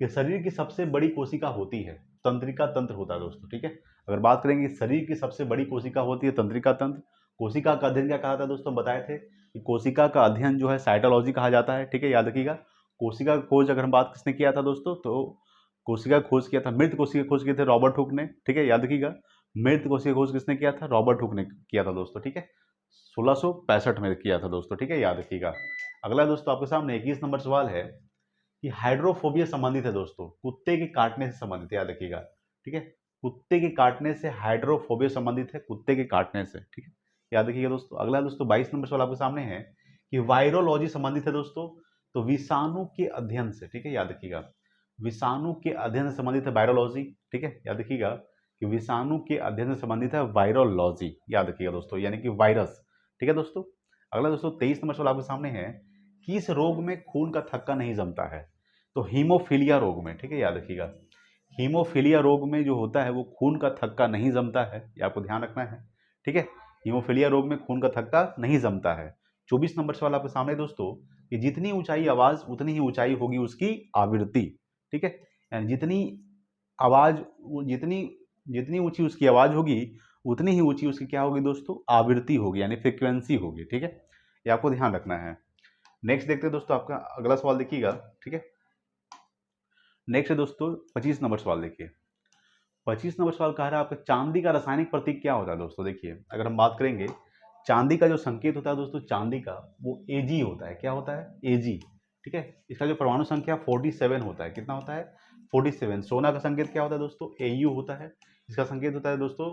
कि शरीर की सबसे बड़ी कोशिका होती है, तंत्रिका तंत्र होता है दोस्तों। ठीक है, अगर बात करेंगे शरीर की सबसे बड़ी कोशिका होती है तंत्रिका तंत्र। कोशिका का अध्ययन क्या कहा था दोस्तों, बताए थे कि कोशिका का अध्ययन जो है साइटोलॉजी कहा जाता है। ठीक है, याद रखिएगा, कोशिका का खोज अगर हम बात किसने किया था दोस्तों, तो कोशिका खोज किया था, मृत कोशिका खोज किए थे रॉबर्ट हुक ने। ठीक है, याद रखिएगा, मृत कोशिका खोज किसने किया था, रॉबर्ट हुक ने किया था दोस्तों। ठीक है, 1665 में किया था दोस्तों। ठीक है, याद रखिएगा। अगला दोस्तों आपके सामने 21 नंबर सवाल है कि हाइड्रोफोबिया संबंधित है दोस्तों, कुत्ते के काटने से संबंधित है, याद रखिएगा। ठीक है, कुत्ते के काटने से हाइड्रोफोबिया संबंधित है, कुत्ते के काटने से। ठीक है, याद रखिएगा दोस्तों। अगला दोस्तों 22 नंबर सवाल आपके सामने है कि वायरोलॉजी संबंधित है दोस्तों, तो विषाणु के अध्ययन से। ठीक है, याद रखिएगा, विषाणु के अध्ययन से संबंधित है वायरोलॉजी। ठीक है, याद रखिएगा कि विषाणु के अध्ययन से संबंधित है वायरोलॉजी, याद रखिएगा दोस्तों, यानी कि वायरस। ठीक है दोस्तों। अगला दोस्तों 23 नंबर सवाल आपके सामने है, किस रोग में खून का थक्का नहीं जमता है, तो हीमोफीलिया रोग में। ठीक है, याद रखिएगा, हीमोफीलिया रोग में जो होता है वो खून का थक्का नहीं जमता है, ये आपको ध्यान रखना है। ठीक है, हीमोफीलिया रोग में खून का थक्का नहीं जमता है। 24 नंबर सवाल आपके सामने दोस्तों, कि जितनी ऊंचाई आवाज उतनी ही ऊंचाई होगी उसकी आवृत्ति। ठीक है, यानी जितनी आवाज, जितनी जितनी ऊंची उसकी आवाज होगी उतनी ही ऊंची उसकी क्या होगी दोस्तों, आवृत्ति होगी, यानी फ्रिक्वेंसी होगी। ठीक है, ये आपको ध्यान रखना है। नेक्स्ट देखते हैं दोस्तों, आपका अगला सवाल देखिएगा। ठीक है, नेक्स्ट है दोस्तों 25 नंबर सवाल। देखिए 25 नंबर सवाल कह रहा है आपका चांदी का रासायनिक प्रतीक क्या होता है दोस्तों। देखिए अगर हम बात करेंगे चांदी का जो संकेत होता है दोस्तों, चांदी का वो Ag होता है। क्या होता है, Ag। ठीक है, इसका जो परमाणु संख्या 47 होता है। कितना होता है, 47। सोना का संकेत क्या होता है दोस्तों, Au होता है। इसका संकेत होता है दोस्तों,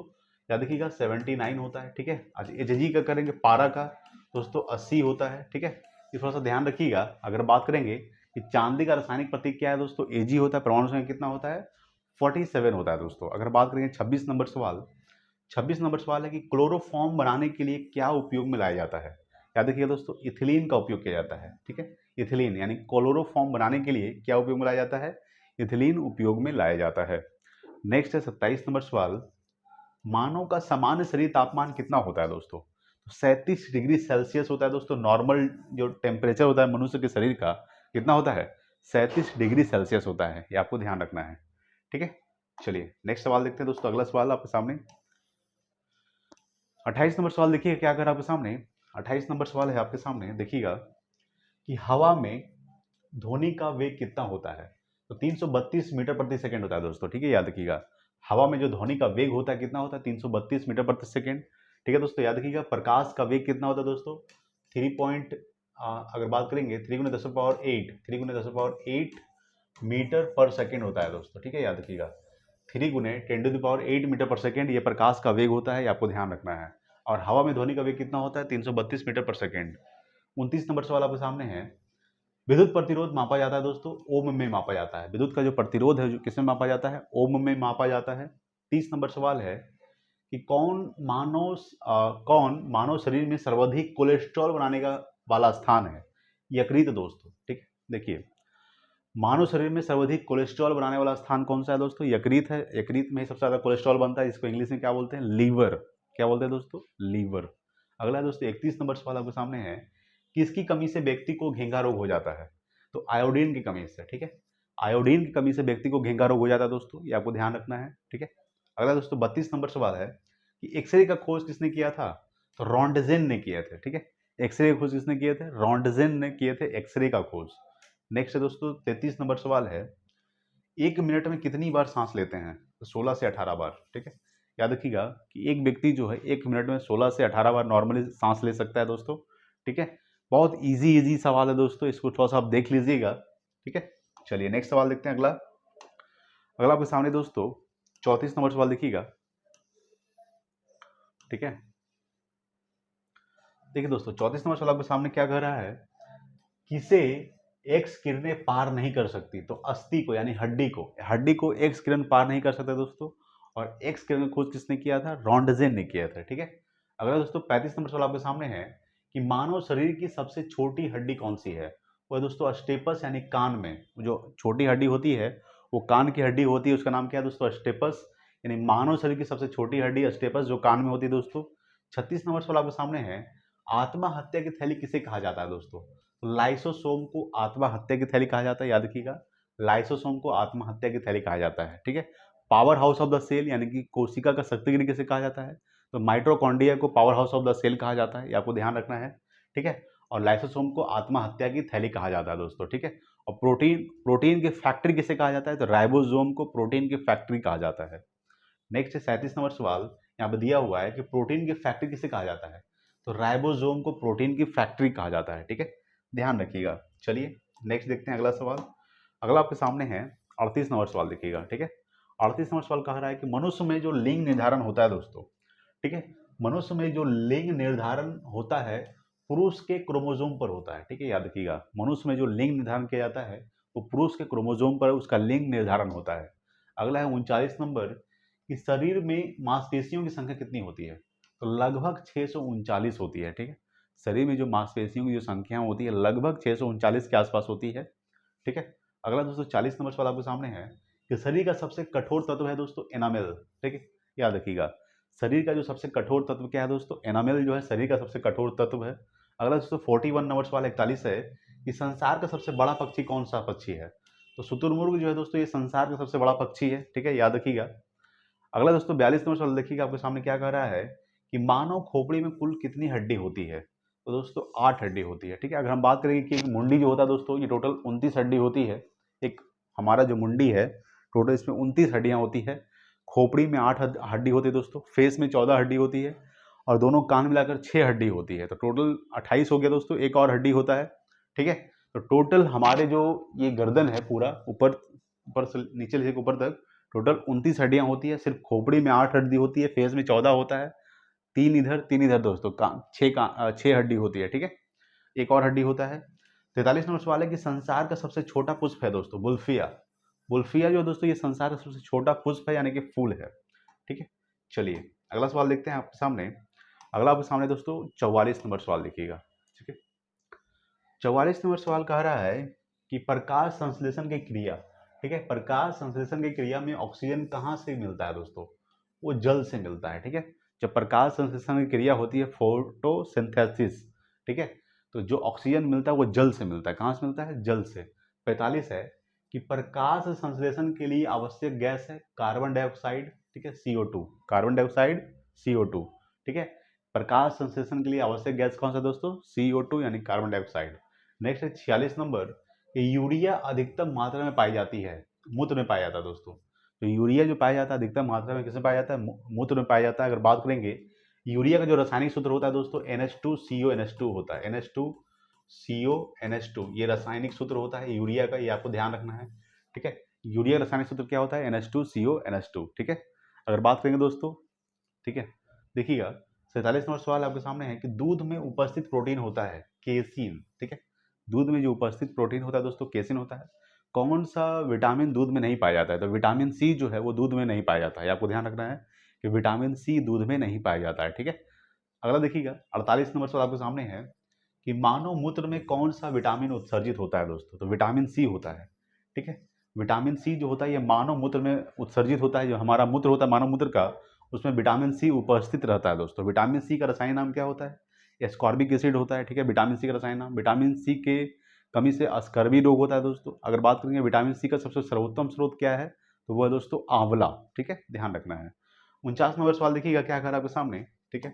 याद रखिएगा 79 होता है। ठीक है, आज Hg का करेंगे पारा का दोस्तों 80 होता है। ठीक है, ये थोड़ा सा ध्यान रखिएगा। अगर बात करेंगे कि चांदी का रासायनिक प्रतीक क्या है दोस्तों, Ag होता है। परमाणु संख्या कितना होता है, 47 होता है दोस्तों। अगर बात करेंगे 26 नंबर सवाल, 26 नंबर सवाल है कि क्लोरोफॉर्म बनाने के लिए क्या उपयोग में लाया जाता है। याद रखिए दोस्तों, इथिलीन का उपयोग किया जाता है। ठीक है, इथिलीन, यानी क्लोरोफॉर्म बनाने के लिए क्या उपयोग में लाया जाता है, इथिलीन उपयोग में लाया जाता है। नेक्स्ट है 27 नंबर सवाल, मानव का सामान्य शरीर तापमान कितना होता है दोस्तों, तो 37 डिग्री सेल्सियस होता है दोस्तों। नॉर्मल जो टेम्परेचर होता है मनुष्य के शरीर का कितना होता है, 37 डिग्री सेल्सियस होता है, ये आपको ध्यान रखना है। ठीक है, चलिए नेक्स्ट सवाल देखते हैं दोस्तों। अगला सवाल आपके सामने 28 नंबर सवाल देखिए क्या कर आपके सामने। 28 नंबर सवाल है आपके सामने, देखिएगा कि हवा में ध्वनि का वेग कितना होता है, तो 332 मीटर प्रति सेकंड होता है दोस्तों। ठीक है, याद रखिएगा, हवा में जो ध्वनि का वेग होता है कितना होता है, 332 मीटर प्रति सेकंड। ठीक है दोस्तों, याद रखिएगा। प्रकाश का वेग कितना होता है दोस्तों, 3 पॉइंट, अगर बात करेंगे 3 गुने 10 पावर 8, 3 गुने 10 पावर 8 मीटर पर सेकंड होता है दोस्तों। ठीक है, याद रखिएगा, 3 गुने 10 टू द पावर 8 मीटर पर सेकंड ये प्रकाश का वेग होता है, ये आपको ध्यान रखना है। और हवा में ध्वनि का वेग कितना होता है, 332 मीटर पर सेकंड। 29 नंबर सवाल आपके सामने है, विद्युत प्रतिरोध मापा जाता है दोस्तों, ओम में मापा जाता है। विद्युत का जो प्रतिरोध है जो किसमें मापा जाता है, ओम में मापा जाता है। 30 नंबर सवाल है कि कौन मानव शरीर में सर्वाधिक कोलेस्ट्रॉल बनाने का वाला स्थान है, यकृत दोस्तों। ठीक है, देखिए मानव शरीर में सर्वाधिक कोलेस्ट्रॉल बनाने वाला स्थान कौन सा है दोस्तों, यकृत है। यकृत में ही सबसे ज्यादा कोलेस्ट्रॉल बनता है, इसको इंग्लिश में क्या बोलते हैं, लीवर। क्या बोलते हैं दोस्तों, लीवर। अगला है दोस्तों 31 नंबर सवाल आपके सामने है, किसकी कमी से व्यक्ति को घेंघा रोग हो जाता है, तो आयोडीन की कमी से। ठीक है, आयोडीन की कमी से व्यक्ति को घेंघा रोग हो जाता है दोस्तों, ये आपको ध्यान रखना है। ठीक है, अगला दोस्तों 32 नंबर सवाल है कि एक्सरे का खोज किसने किया था, तो रॉन्टजेन ने किए थे। ठीक है, एक्सरे का खोज किसने किए थे, रॉन्टजेन ने किए थे एक्सरे का खोज। नेक्स्ट है दोस्तों 33 नंबर सवाल है, 1 मिनट में कितनी बार सांस लेते हैं, तो 16 से 18 बार। ठीक है, याद रखिएगा कि एक व्यक्ति जो है 1 मिनट में 16 से 18 बार नॉर्मली सांस ले सकता है दोस्तों। ठीक है, बहुत इजी इजी सवाल है दोस्तों, इसको थोड़ा सा आप देख लीजिएगा। ठीक है, चलिए नेक्स्ट सवाल देखते हैं। अगला अगला आपके सामने दोस्तों 34 नंबर सवाल देखिएगा। ठीक है, देखिए दोस्तों 34 नंबर सवाल आपके सामने क्या कह रहा है, किसे एक्स किरणें पार नहीं कर सकती, तो अस्थि को, यानी हड्डी को एक्स किरण पार नहीं कर सकता दोस्तों। और एक्स किरण का खोज किसने किया था, रॉन्टजेन ने किया था। ठीक है, अगला दोस्तों 35 नंबर सवाल आपके सामने है कि मानव शरीर की सबसे छोटी हड्डी कौन सी है, वो है दोस्तों अस्टेपस, यानी कान में जो छोटी हड्डी होती है वो कान की हड्डी होती है, उसका नाम क्या है दोस्तों, अस्टेपस। यानी मानव शरीर की सबसे छोटी हड्डी अस्टेपस जो कान में होती है दोस्तों। 36 नंबर सवाल आपके सामने है, आत्महत्या की थैली किसे कहा जाता है दोस्तों, तो लाइसोसोम को आत्महत्या की थैली कहा जाता है। याद रखिएगा, लाइसोसोम को आत्महत्या की थैली कहा जाता है। ठीक है, powerhouse of the cell, यानी कि कोशिका का शक्तिगृह किसे कहा जाता है, तो माइटोकॉन्ड्रिया को powerhouse of the cell कहा जाता है, ये आपको ध्यान रखना है। ठीक है, और लाइसोसोम को आत्महत्या की थैली कहा जाता है दोस्तों। ठीक है, और प्रोटीन की फैक्ट्री किसे कहा जाता है, तो राइबोसोम को प्रोटीन की फैक्ट्री कहा जाता है। नेक्स्ट है 37 नंबर सवाल, यहाँ पे दिया हुआ है कि प्रोटीन की फैक्ट्री किसे कहा जाता है, तो राइबोसोम को प्रोटीन की फैक्ट्री कहा जाता है। ठीक है, ध्यान रखिएगा। चलिए नेक्स्ट देखते हैं अगला सवाल। अगला आपके सामने है 38 नंबर सवाल, देखिएगा। ठीक है, 38 नंबर सवाल कह रहा है कि मनुष्य में जो लिंग निर्धारण होता है दोस्तों, ठीक है, मनुष्य में जो लिंग निर्धारण होता है पुरुष के क्रोमोसोम पर होता है। ठीक है, याद रखिएगा, मनुष्य में जो लिंग निर्धारण किया जाता है वो पुरुष के क्रोमोसोम पर उसका लिंग निर्धारण होता है। अगला है 39 नंबर कि शरीर में मांसपेशियों की संख्या कितनी होती है, तो लगभग 639 होती है। ठीक है, शरीर में जो मांसपेशियों की जो संख्या होती है लगभग 639 के आसपास होती है। ठीक है, अगला दोस्तों 40 नंबर सवाल आपके सामने है कि शरीर का सबसे कठोर तत्व है दोस्तों एनामेल। ठीक है, याद रखिएगा, शरीर का जो सबसे कठोर तत्व क्या है दोस्तों, एनामेल जो है शरीर का सबसे कठोर तत्व है। अगला दोस्तों 41 नंबर सवाल 41 है कि संसार का सबसे बड़ा पक्षी कौन सा पक्षी है, तो शुतुरमुर्ग जो है दोस्तों ये संसार का सबसे बड़ा पक्षी है। ठीक है, याद रखिएगा। अगला दोस्तों 42 नंबर सवाल देखिएगा, आपके सामने क्या कह रहा है कि मानव खोपड़ी में कुल कितनी हड्डी होती है, तो दोस्तों 8 हड्डी होती है। ठीक है, अगर हम बात करेंगे कि मुंडी जो होता है दोस्तों ये टोटल 29 हड्डी होती है। एक हमारा जो मुंडी है टोटल इसमें 29 हड्डियां होती है। खोपड़ी में 8 हड्डी होती है दोस्तों, फेस में 14 हड्डी होती है और दोनों कान मिलाकर 6 हड्डी होती है, तो टोटल 28 हो गया दोस्तों। एक और हड्डी होता है। ठीक है, तो टोटल हमारे जो ये गर्दन है पूरा ऊपर ऊपर से नीचे से ऊपर तक टोटल 29 हड्डियां होती है। सिर्फ खोपड़ी में 8 हड्डी होती है, फेस में 14 होता है, 3 इधर दोस्तों, 6 हड्डी होती है। ठीक है, एक और हड्डी होता है। 43 नंबर सवाल है कि संसार का सबसे छोटा पुष्प है दोस्तों बुल्फिया। बुल्फिया जो दोस्तों ये संसार का सबसे छोटा पुष्प है यानी कि फूल है। ठीक है, चलिए अगला सवाल देखते हैं आपके सामने। अगला आपके सामने दोस्तों 44 नंबर सवाल देखिएगा। ठीक है, 44 नंबर सवाल कह रहा है कि प्रकाश संश्लेषण की क्रिया, ठीक है, प्रकाश संश्लेषण की क्रिया में ऑक्सीजन कहाँ से मिलता है दोस्तों, वो जल से मिलता है। ठीक है, जब प्रकाश संश्लेषण की क्रिया होती है फोटोसिंथेसिस, ठीक है, तो जो ऑक्सीजन मिलता है वो जल से मिलता है। कहाँ से मिलता है, जल से। 45 है कि प्रकाश संश्लेषण के लिए आवश्यक गैस है कार्बन डाइऑक्साइड, ठीक है, CO2, कार्बन डाइऑक्साइड CO2। ठीक है, प्रकाश संश्लेषण के लिए आवश्यक गैस कौन सा दोस्तों, CO2 यानी कार्बन डाइऑक्साइड। नेक्स्ट है 46 नंबर कि यूरिया अधिकतम मात्रा में पाई जाती है, मूत्र में पाया जाता है दोस्तों। तो यूरिया जो पाया जाता है अधिकतम मात्रा में किसमें पाया जाता है, मूत्र में पाया जाता है। अगर बात करेंगे यूरिया का जो रासायनिक सूत्र होता है दोस्तों NH2CONH2 होता है, NH2CONH2 ये रासायनिक सूत्र होता है यूरिया का, ये आपको ध्यान रखना है। ठीक है, यूरिया का रासायनिक सूत्र क्या होता है, NH2CONH2। ठीक है, अगर बात करेंगे दोस्तों, ठीक है, देखिएगा 47 नंबर सवाल आपके सामने है कि दूध में उपस्थित प्रोटीन होता है केसिन। ठीक है, दूध में जो उपस्थित प्रोटीन होता है दोस्तों केसिन होता है। कौन सा विटामिन दूध में नहीं पाया जाता है, तो विटामिन सी जो है वो दूध में नहीं पाया जाता है, आपको ध्यान रखना है कि विटामिन सी दूध में नहीं पाया जाता है। ठीक है, अगला देखिएगा 48 नंबर सवाल आपके सामने है कि मानव मूत्र में कौन सा विटामिन उत्सर्जित होता है दोस्तों, तो विटामिन सी होता है। ठीक है, विटामिन सी जो होता है ये मानव मूत्र में उत्सर्जित होता है। जो हमारा मूत्र होता है मानव मूत्र का, उसमें विटामिन सी उपस्थित रहता है दोस्तों। विटामिन सी का रसायन नाम क्या होता है, एस्कॉर्बिक एसिड होता है। ठीक है, विटामिन सी का रसायन नाम, विटामिन सी के कमी से अस्कर्वी रोग होता है दोस्तों। अगर बात करेंगे विटामिन सी का सबसे सर्वोत्तम स्रोत क्या है, तो वह है दोस्तों आंवला। ठीक है, ध्यान रखना है। 49 नंबर सवाल देखिएगा क्या कर रहा है आपके सामने। ठीक है,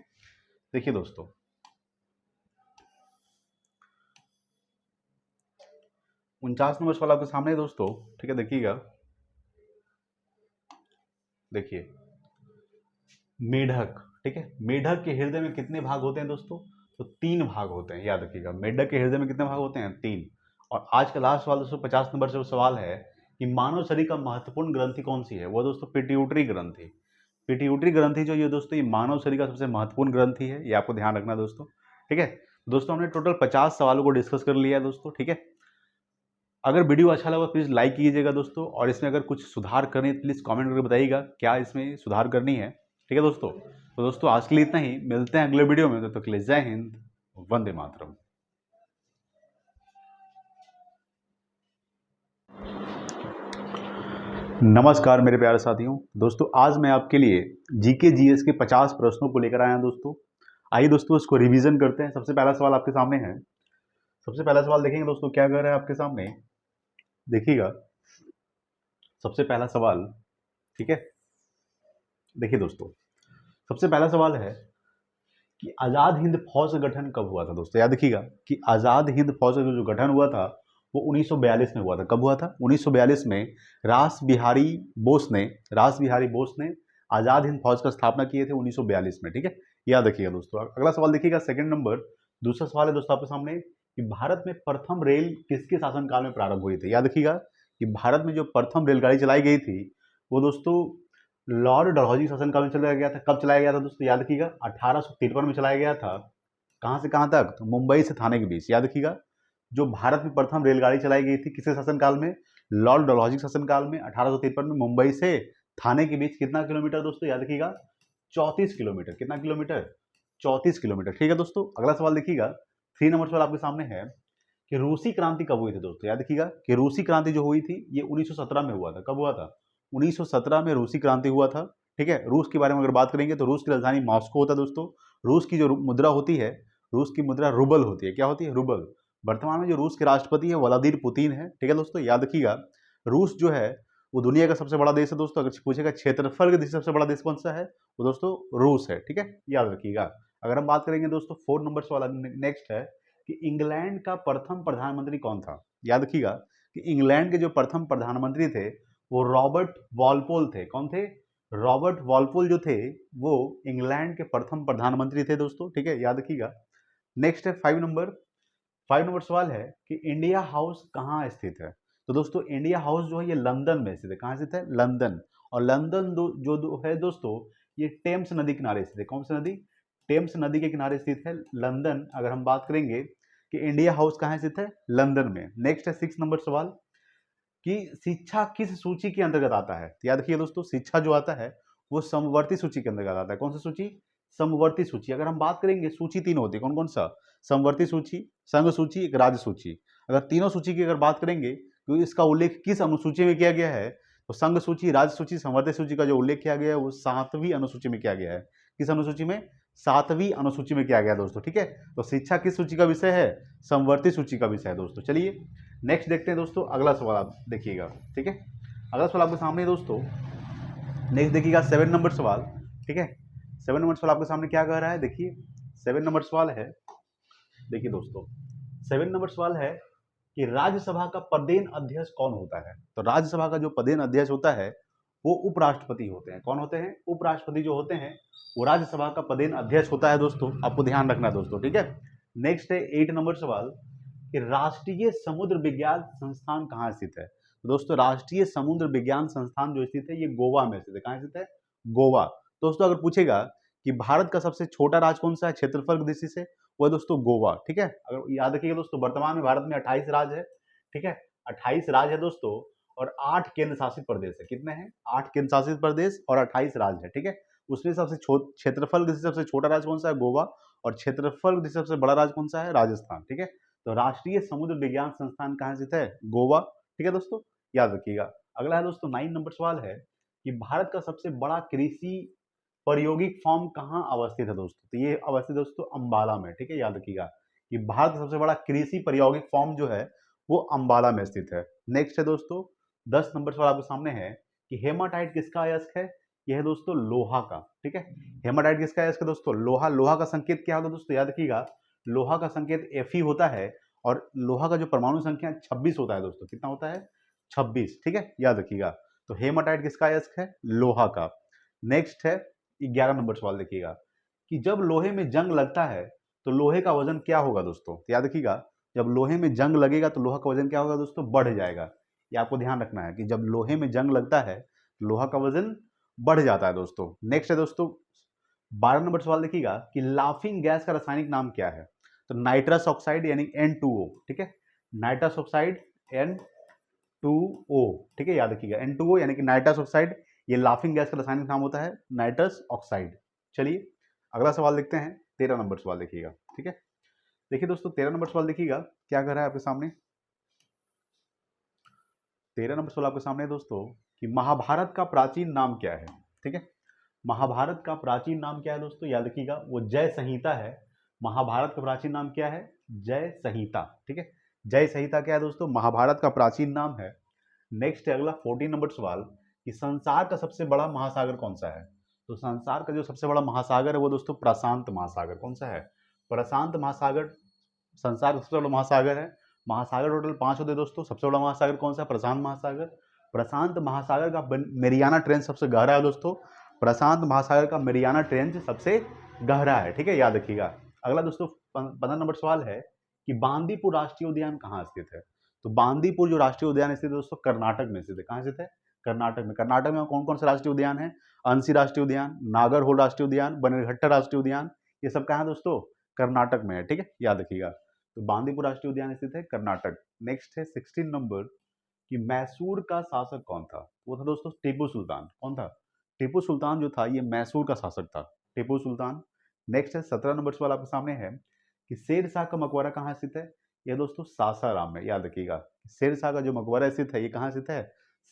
देखिए दोस्तों 49 नंबर सवाल आपके सामने है दोस्तों। ठीक है, देखिएगा, देखिए मेढक। ठीक है, मेढक के हृदय में कितने भाग होते हैं दोस्तों, तो 3 भाग होते हैं। याद रखिएगा, मेढक के हृदय में कितने भाग होते हैं, 3। और आज का लास्ट सवाल दोस्तों 50 नंबर से सवाल है कि मानव शरीर का महत्वपूर्ण ग्रंथि कौन सी है, वो दोस्तों पिट्यूटरी ग्रंथि। पिट्यूटरी ग्रंथि जो ये दोस्तों ये मानव शरीर का सबसे महत्वपूर्ण ग्रंथि है, ये आपको ध्यान रखना है दोस्तों। ठीक है दोस्तों, हमने टोटल 50 सवालों को डिस्कस कर लिया है दोस्तों। ठीक है, अगर वीडियो अच्छा लगा प्लीज़ लाइक कीजिएगा दोस्तों, और इसमें अगर कुछ सुधार करनी है प्लीज़ कमेंट करके बताइएगा क्या इसमें सुधार करनी है। ठीक है दोस्तों, तो दोस्तों आज के लिए इतना ही, मिलते हैं अगले वीडियो में। तो लिए जय हिंद, वंदे मातरम। नमस्कार मेरे प्यारे साथियों। दोस्तों आज मैं आपके लिए जीके जीएस के 50 प्रश्नों को लेकर आया हूं दोस्तों। आइए दोस्तों इसको रिवीजन करते हैं। सबसे पहला सवाल आपके सामने है। सबसे पहला सवाल देखेंगे दोस्तों क्या कर रहा है आपके सामने, देखिएगा सबसे पहला सवाल। ठीक है, देखिए दोस्तों सबसे पहला सवाल है कि आज़ाद हिंद फौज का गठन कब हुआ था दोस्तों। याद रखिएगा कि आज़ाद हिंद फौज का जो गठन हुआ था वो 1942 में हुआ था। कब हुआ था, 1942 में रास बिहारी बोस ने आज़ाद हिंद फौज का स्थापना किए थे 1942 में। ठीक है, याद रखिएगा दोस्तों। अगला सवाल देखिएगा सेकंड नंबर, दूसरा सवाल है दोस्तों आपके सामने कि भारत में प्रथम रेल किसके शासनकाल में प्रारंभ हुई थी? याद रखिएगा कि भारत में जो प्रथम रेलगाड़ी चलाई गई थी वो दोस्तों लॉर्ड डलहौजी शासनकाल में चलाया गया था। कब चलाया गया था दोस्तों? याद रखिएगा 1853 में चलाया गया था। कहाँ से कहाँ तक? तो मुंबई से थाने के बीच। याद रखिएगा जो भारत में प्रथम रेलगाड़ी चलाई गई थी किसके शासनकाल में? लॉर्ड डलहौजी शासनकाल में 1853 में। मुंबई से थाने के बीच कितना किलोमीटर दोस्तों? याद रखिएगा 34 किलोमीटर। कितना किलोमीटर? 34 किलोमीटर। ठीक है दोस्तों, अगला सवाल देखिएगा। 3 नंबर सवाल आपके सामने है कि रूसी क्रांति कब हुई थी दोस्तों? याद रखिएगा कि रूसी क्रांति जो हुई थी ये 1917 में हुआ था। कब हुआ था? 1917 में रूसी क्रांति हुआ था। ठीक है, रूस के बारे में अगर बात करेंगे तो रूस की राजधानी मॉस्को होता है दोस्तों। रूस की जो मुद्रा होती है, रूस की मुद्रा रूबल होती है। क्या होती है? रूबल। वर्तमान में जो रूस के राष्ट्रपति है व्लादिमीर पुतिन है। ठीक है दोस्तों, याद रखिएगा रूस जो है वो दुनिया का सबसे बड़ा देश है दोस्तों। अगर पूछेगा क्षेत्रफल के सबसे बड़ा देश कौन सा है, वो दोस्तों रूस है। ठीक है, याद रखिएगा। अगर हम बात करेंगे दोस्तों 4 नंबर सवाल नेक्स्ट है कि इंग्लैंड का प्रथम प्रधानमंत्री कौन था? याद रखिएगा कि इंग्लैंड के जो प्रथम प्रधानमंत्री थे वो रॉबर्ट वॉलपोल थे। कौन थे? रॉबर्ट वॉलपोल जो थे वो इंग्लैंड के प्रथम प्रधानमंत्री थे दोस्तों। ठीक है, याद रखिएगा। नेक्स्ट है 5 नंबर सवाल है कि इंडिया हाउस कहाँ स्थित है? तो दोस्तों इंडिया हाउस जो है ये लंदन में स्थित है। कहाँ स्थित है? लंदन। और लंदन है दोस्तों ये टेम्स नदी किनारे स्थित है। कौन सी नदी? टेम्स नदी के किनारे स्थित है लंदन। अगर हम बात करेंगे कि इंडिया हाउस कहाँ स्थित है? लंदन में। नेक्स्ट है 6 नंबर सवाल कि शिक्षा किस सूची के अंतर्गत आता है? तो याद रखिए दोस्तों शिक्षा जो आता है वो समवर्ती सूची के अंतर्गत आता है। कौन सी सूची? समवर्ती सूची। अगर हम बात करेंगे सूची 3 होती है। कौन कौन सा? समवर्ती सूची, संघ सूची, एक राज्य सूची। अगर तीनों सूची की अगर बात करेंगे तो इसका उल्लेख किस अनुसूची में किया गया है? तो संघ सूची, राज्य सूची, समवर्ती सूची का जो उल्लेख किया गया है वो 7वीं अनुसूची में किया गया है। किस अनुसूची में? 7वीं अनुसूची में किया गया दोस्तों। ठीक है, तो शिक्षा किस सूची का विषय है? समवर्ती सूची का विषय है दोस्तों। चलिए नेक्स्ट देखते हैं दोस्तों। अगला सवाल आप देखिएगा। ठीक है, अगला सवाल आपके सामने दोस्तों। नेक्स्ट देखिएगा 7 नंबर सवाल। ठीक है, 7 नंबर सवाल आपके सामने क्या कह रहा है? देखिए 7 नंबर सवाल है, देखिए दोस्तों 7 नंबर सवाल है कि राज्यसभा का पदेन अध्यक्ष कौन होता है? तो राज्यसभा का जो पदेन अध्यक्ष होता है वो उपराष्ट्रपति होते हैं। कौन होते हैं? उपराष्ट्रपति जो होते हैं वो राज्यसभा का पदेन अध्यक्ष होता है दोस्तों। आपको ध्यान रखना है दोस्तों। ठीक है, नेक्स्ट है 8 नंबर सवाल कि राष्ट्रीय समुद्र विज्ञान संस्थान कहाँ स्थित है? तो दोस्तों राष्ट्रीय समुद्र विज्ञान संस्थान जो स्थित है ये गोवा में स्थित है। कहाँ स्थित है? गोवा। दोस्तों अगर पूछेगा कि भारत का सबसे छोटा राज्य कौन सा है क्षेत्रफल की दृष्टि से, वो है दोस्तों गोवा। ठीक है, अगर याद रखिएगा दोस्तों वर्तमान में भारत में 28 राज्य है। ठीक है, 28 राज्य है दोस्तों और 8 केंद्र शासित प्रदेश है। कितने हैं? 8 केंद्र शासित प्रदेश और 28 राज्य है। ठीक है, उसमें सबसे क्षेत्रफल की सबसे छोटा राज्य कौन सा है? गोवा। और क्षेत्रफल की सबसे बड़ा राज्य कौन सा है? राजस्थान। ठीक है, तो राष्ट्रीय समुद्र विज्ञान संस्थान कहाँ स्थित है? गोवा। ठीक है दोस्तों, याद रखिएगा। अगला है दोस्तों 9 नंबर सवाल है कि भारत का सबसे बड़ा कृषि प्रायोगिक फार्म कहाँ अवस्थित है दोस्तों? तो ये अवस्थित दोस्तों अंबाला में। ठीक है, याद रखिएगा कि भारत का सबसे बड़ा कृषि प्रायोगिक फार्म जो है वो अंबाला में स्थित है। नेक्स्ट है दोस्तों 10 नंबर सवाल आपके सामने है कि हेमाटाइट किसका अयस्क है? यह है दोस्तों लोहा का। ठीक है, हेमाटाइट किसका अयस्क है दोस्तों? लोहा। लोहा का संकेत क्या होता है दोस्तों? याद रखिएगा लोहा का संकेत Fe होता है और लोहा का जो परमाणु संख्या 26 होता है दोस्तों। कितना होता है? 26। ठीक है, याद रखिएगा। तो हेमाटाइट किसका अयस्क है? लोहा का। नेक्स्ट है 11 नंबर सवाल देखिएगा कि जब लोहे में जंग लगता है तो लोहे का वजन क्या होगा दोस्तों? तो याद रखिएगा जब लोहे में जंग लगेगा तो लोहा का वजन क्या होगा दोस्तों? बढ़ जाएगा। ये आपको ध्यान रखना है कि जब लोहे में जंग लगता है लोहा का वजन बढ़ जाता है दोस्तों। नेक्स्ट है दोस्तों 12 नंबर सवाल देखिएगा कि लाफिंग गैस का रासायनिक नाम क्या है? तो नाइट्रस ऑक्साइड यानी N2O। ठीक है, नाइट्रस ऑक्साइड N2O। ठीक है, याद रखिएगा N2O यानी कि नाइट्रस ऑक्साइड, ये लाफिंग गैस का रासायनिक नाम होता है नाइट्रस ऑक्साइड। चलिए अगला सवाल देखते हैं। 13 नंबर सवाल देखिएगा। ठीक है, देखिए दोस्तों 13 नंबर सवाल देखिएगा क्या कर रहा है आपके सामने। 13 नंबर सवाल आपके सामने है दोस्तों कि महाभारत का प्राचीन नाम क्या है? ठीक है, महाभारत का प्राचीन नाम क्या है दोस्तों? याद रखिएगा वो जय संहिता है। महाभारत का प्राचीन नाम क्या है? जय संहिता। ठीक है, जय संहिता क्या है दोस्तों? महाभारत का प्राचीन नाम है। नेक्स्ट है अगला 14 नंबर सवाल कि संसार का सबसे बड़ा महासागर कौन सा है? तो संसार का जो सबसे बड़ा महासागर है वो दोस्तों प्रशांत महासागर। कौन सा है? प्रशांत महासागर संसार का सबसे बड़ा महासागर है। महासागर टोटल 5 होते हैं दोस्तों। सबसे बड़ा महासागर कौन सा? प्रशांत महासागर। प्रशांत महासागर का मेरियाना ट्रेंच सबसे गहरा है दोस्तों। प्रशांत महासागर का मेरियाना ट्रेंच सबसे गहरा है। ठीक है, याद रखिएगा। अगला दोस्तों 15 नंबर सवाल है कि बांदीपुर राष्ट्रीय उद्यान कहाँ स्थित है। तो बांदीपुर जो राष्ट्रीय उद्यान स्थित है दोस्तों कर्नाटक में स्थित है। कहाँ स्थित है? कर्नाटक में। कर्नाटक में कौन कौन से राष्ट्रीय उद्यान है? अंसी राष्ट्रीय उद्यान, नागरहोल राष्ट्रीय उद्यान, बनीरघट्टा राष्ट्रीय उद्यान, ये सब कहाँ है दोस्तों? कर्नाटक में है। ठीक है, याद रखिएगा। तो बांदीपुर राष्ट्रीय उद्यान स्थित है कर्नाटक। नेक्स्ट है 16 नंबर कि मैसूर का शासक कौन था? वो था दोस्तों टीपू सुल्तान। कौन था? टीपू सुल्तान जो था ये मैसूर का शासक था, टीपू सुल्तान। नेक्स्ट है 17 नंबर सवाल आपके सामने है कि शेर शाह का मकबरा कहाँ स्थित है? यह दोस्तों सासाराम में। याद रखिएगा, शेर शाह का जो मकबरा स्थित है ये कहाँ स्थित है?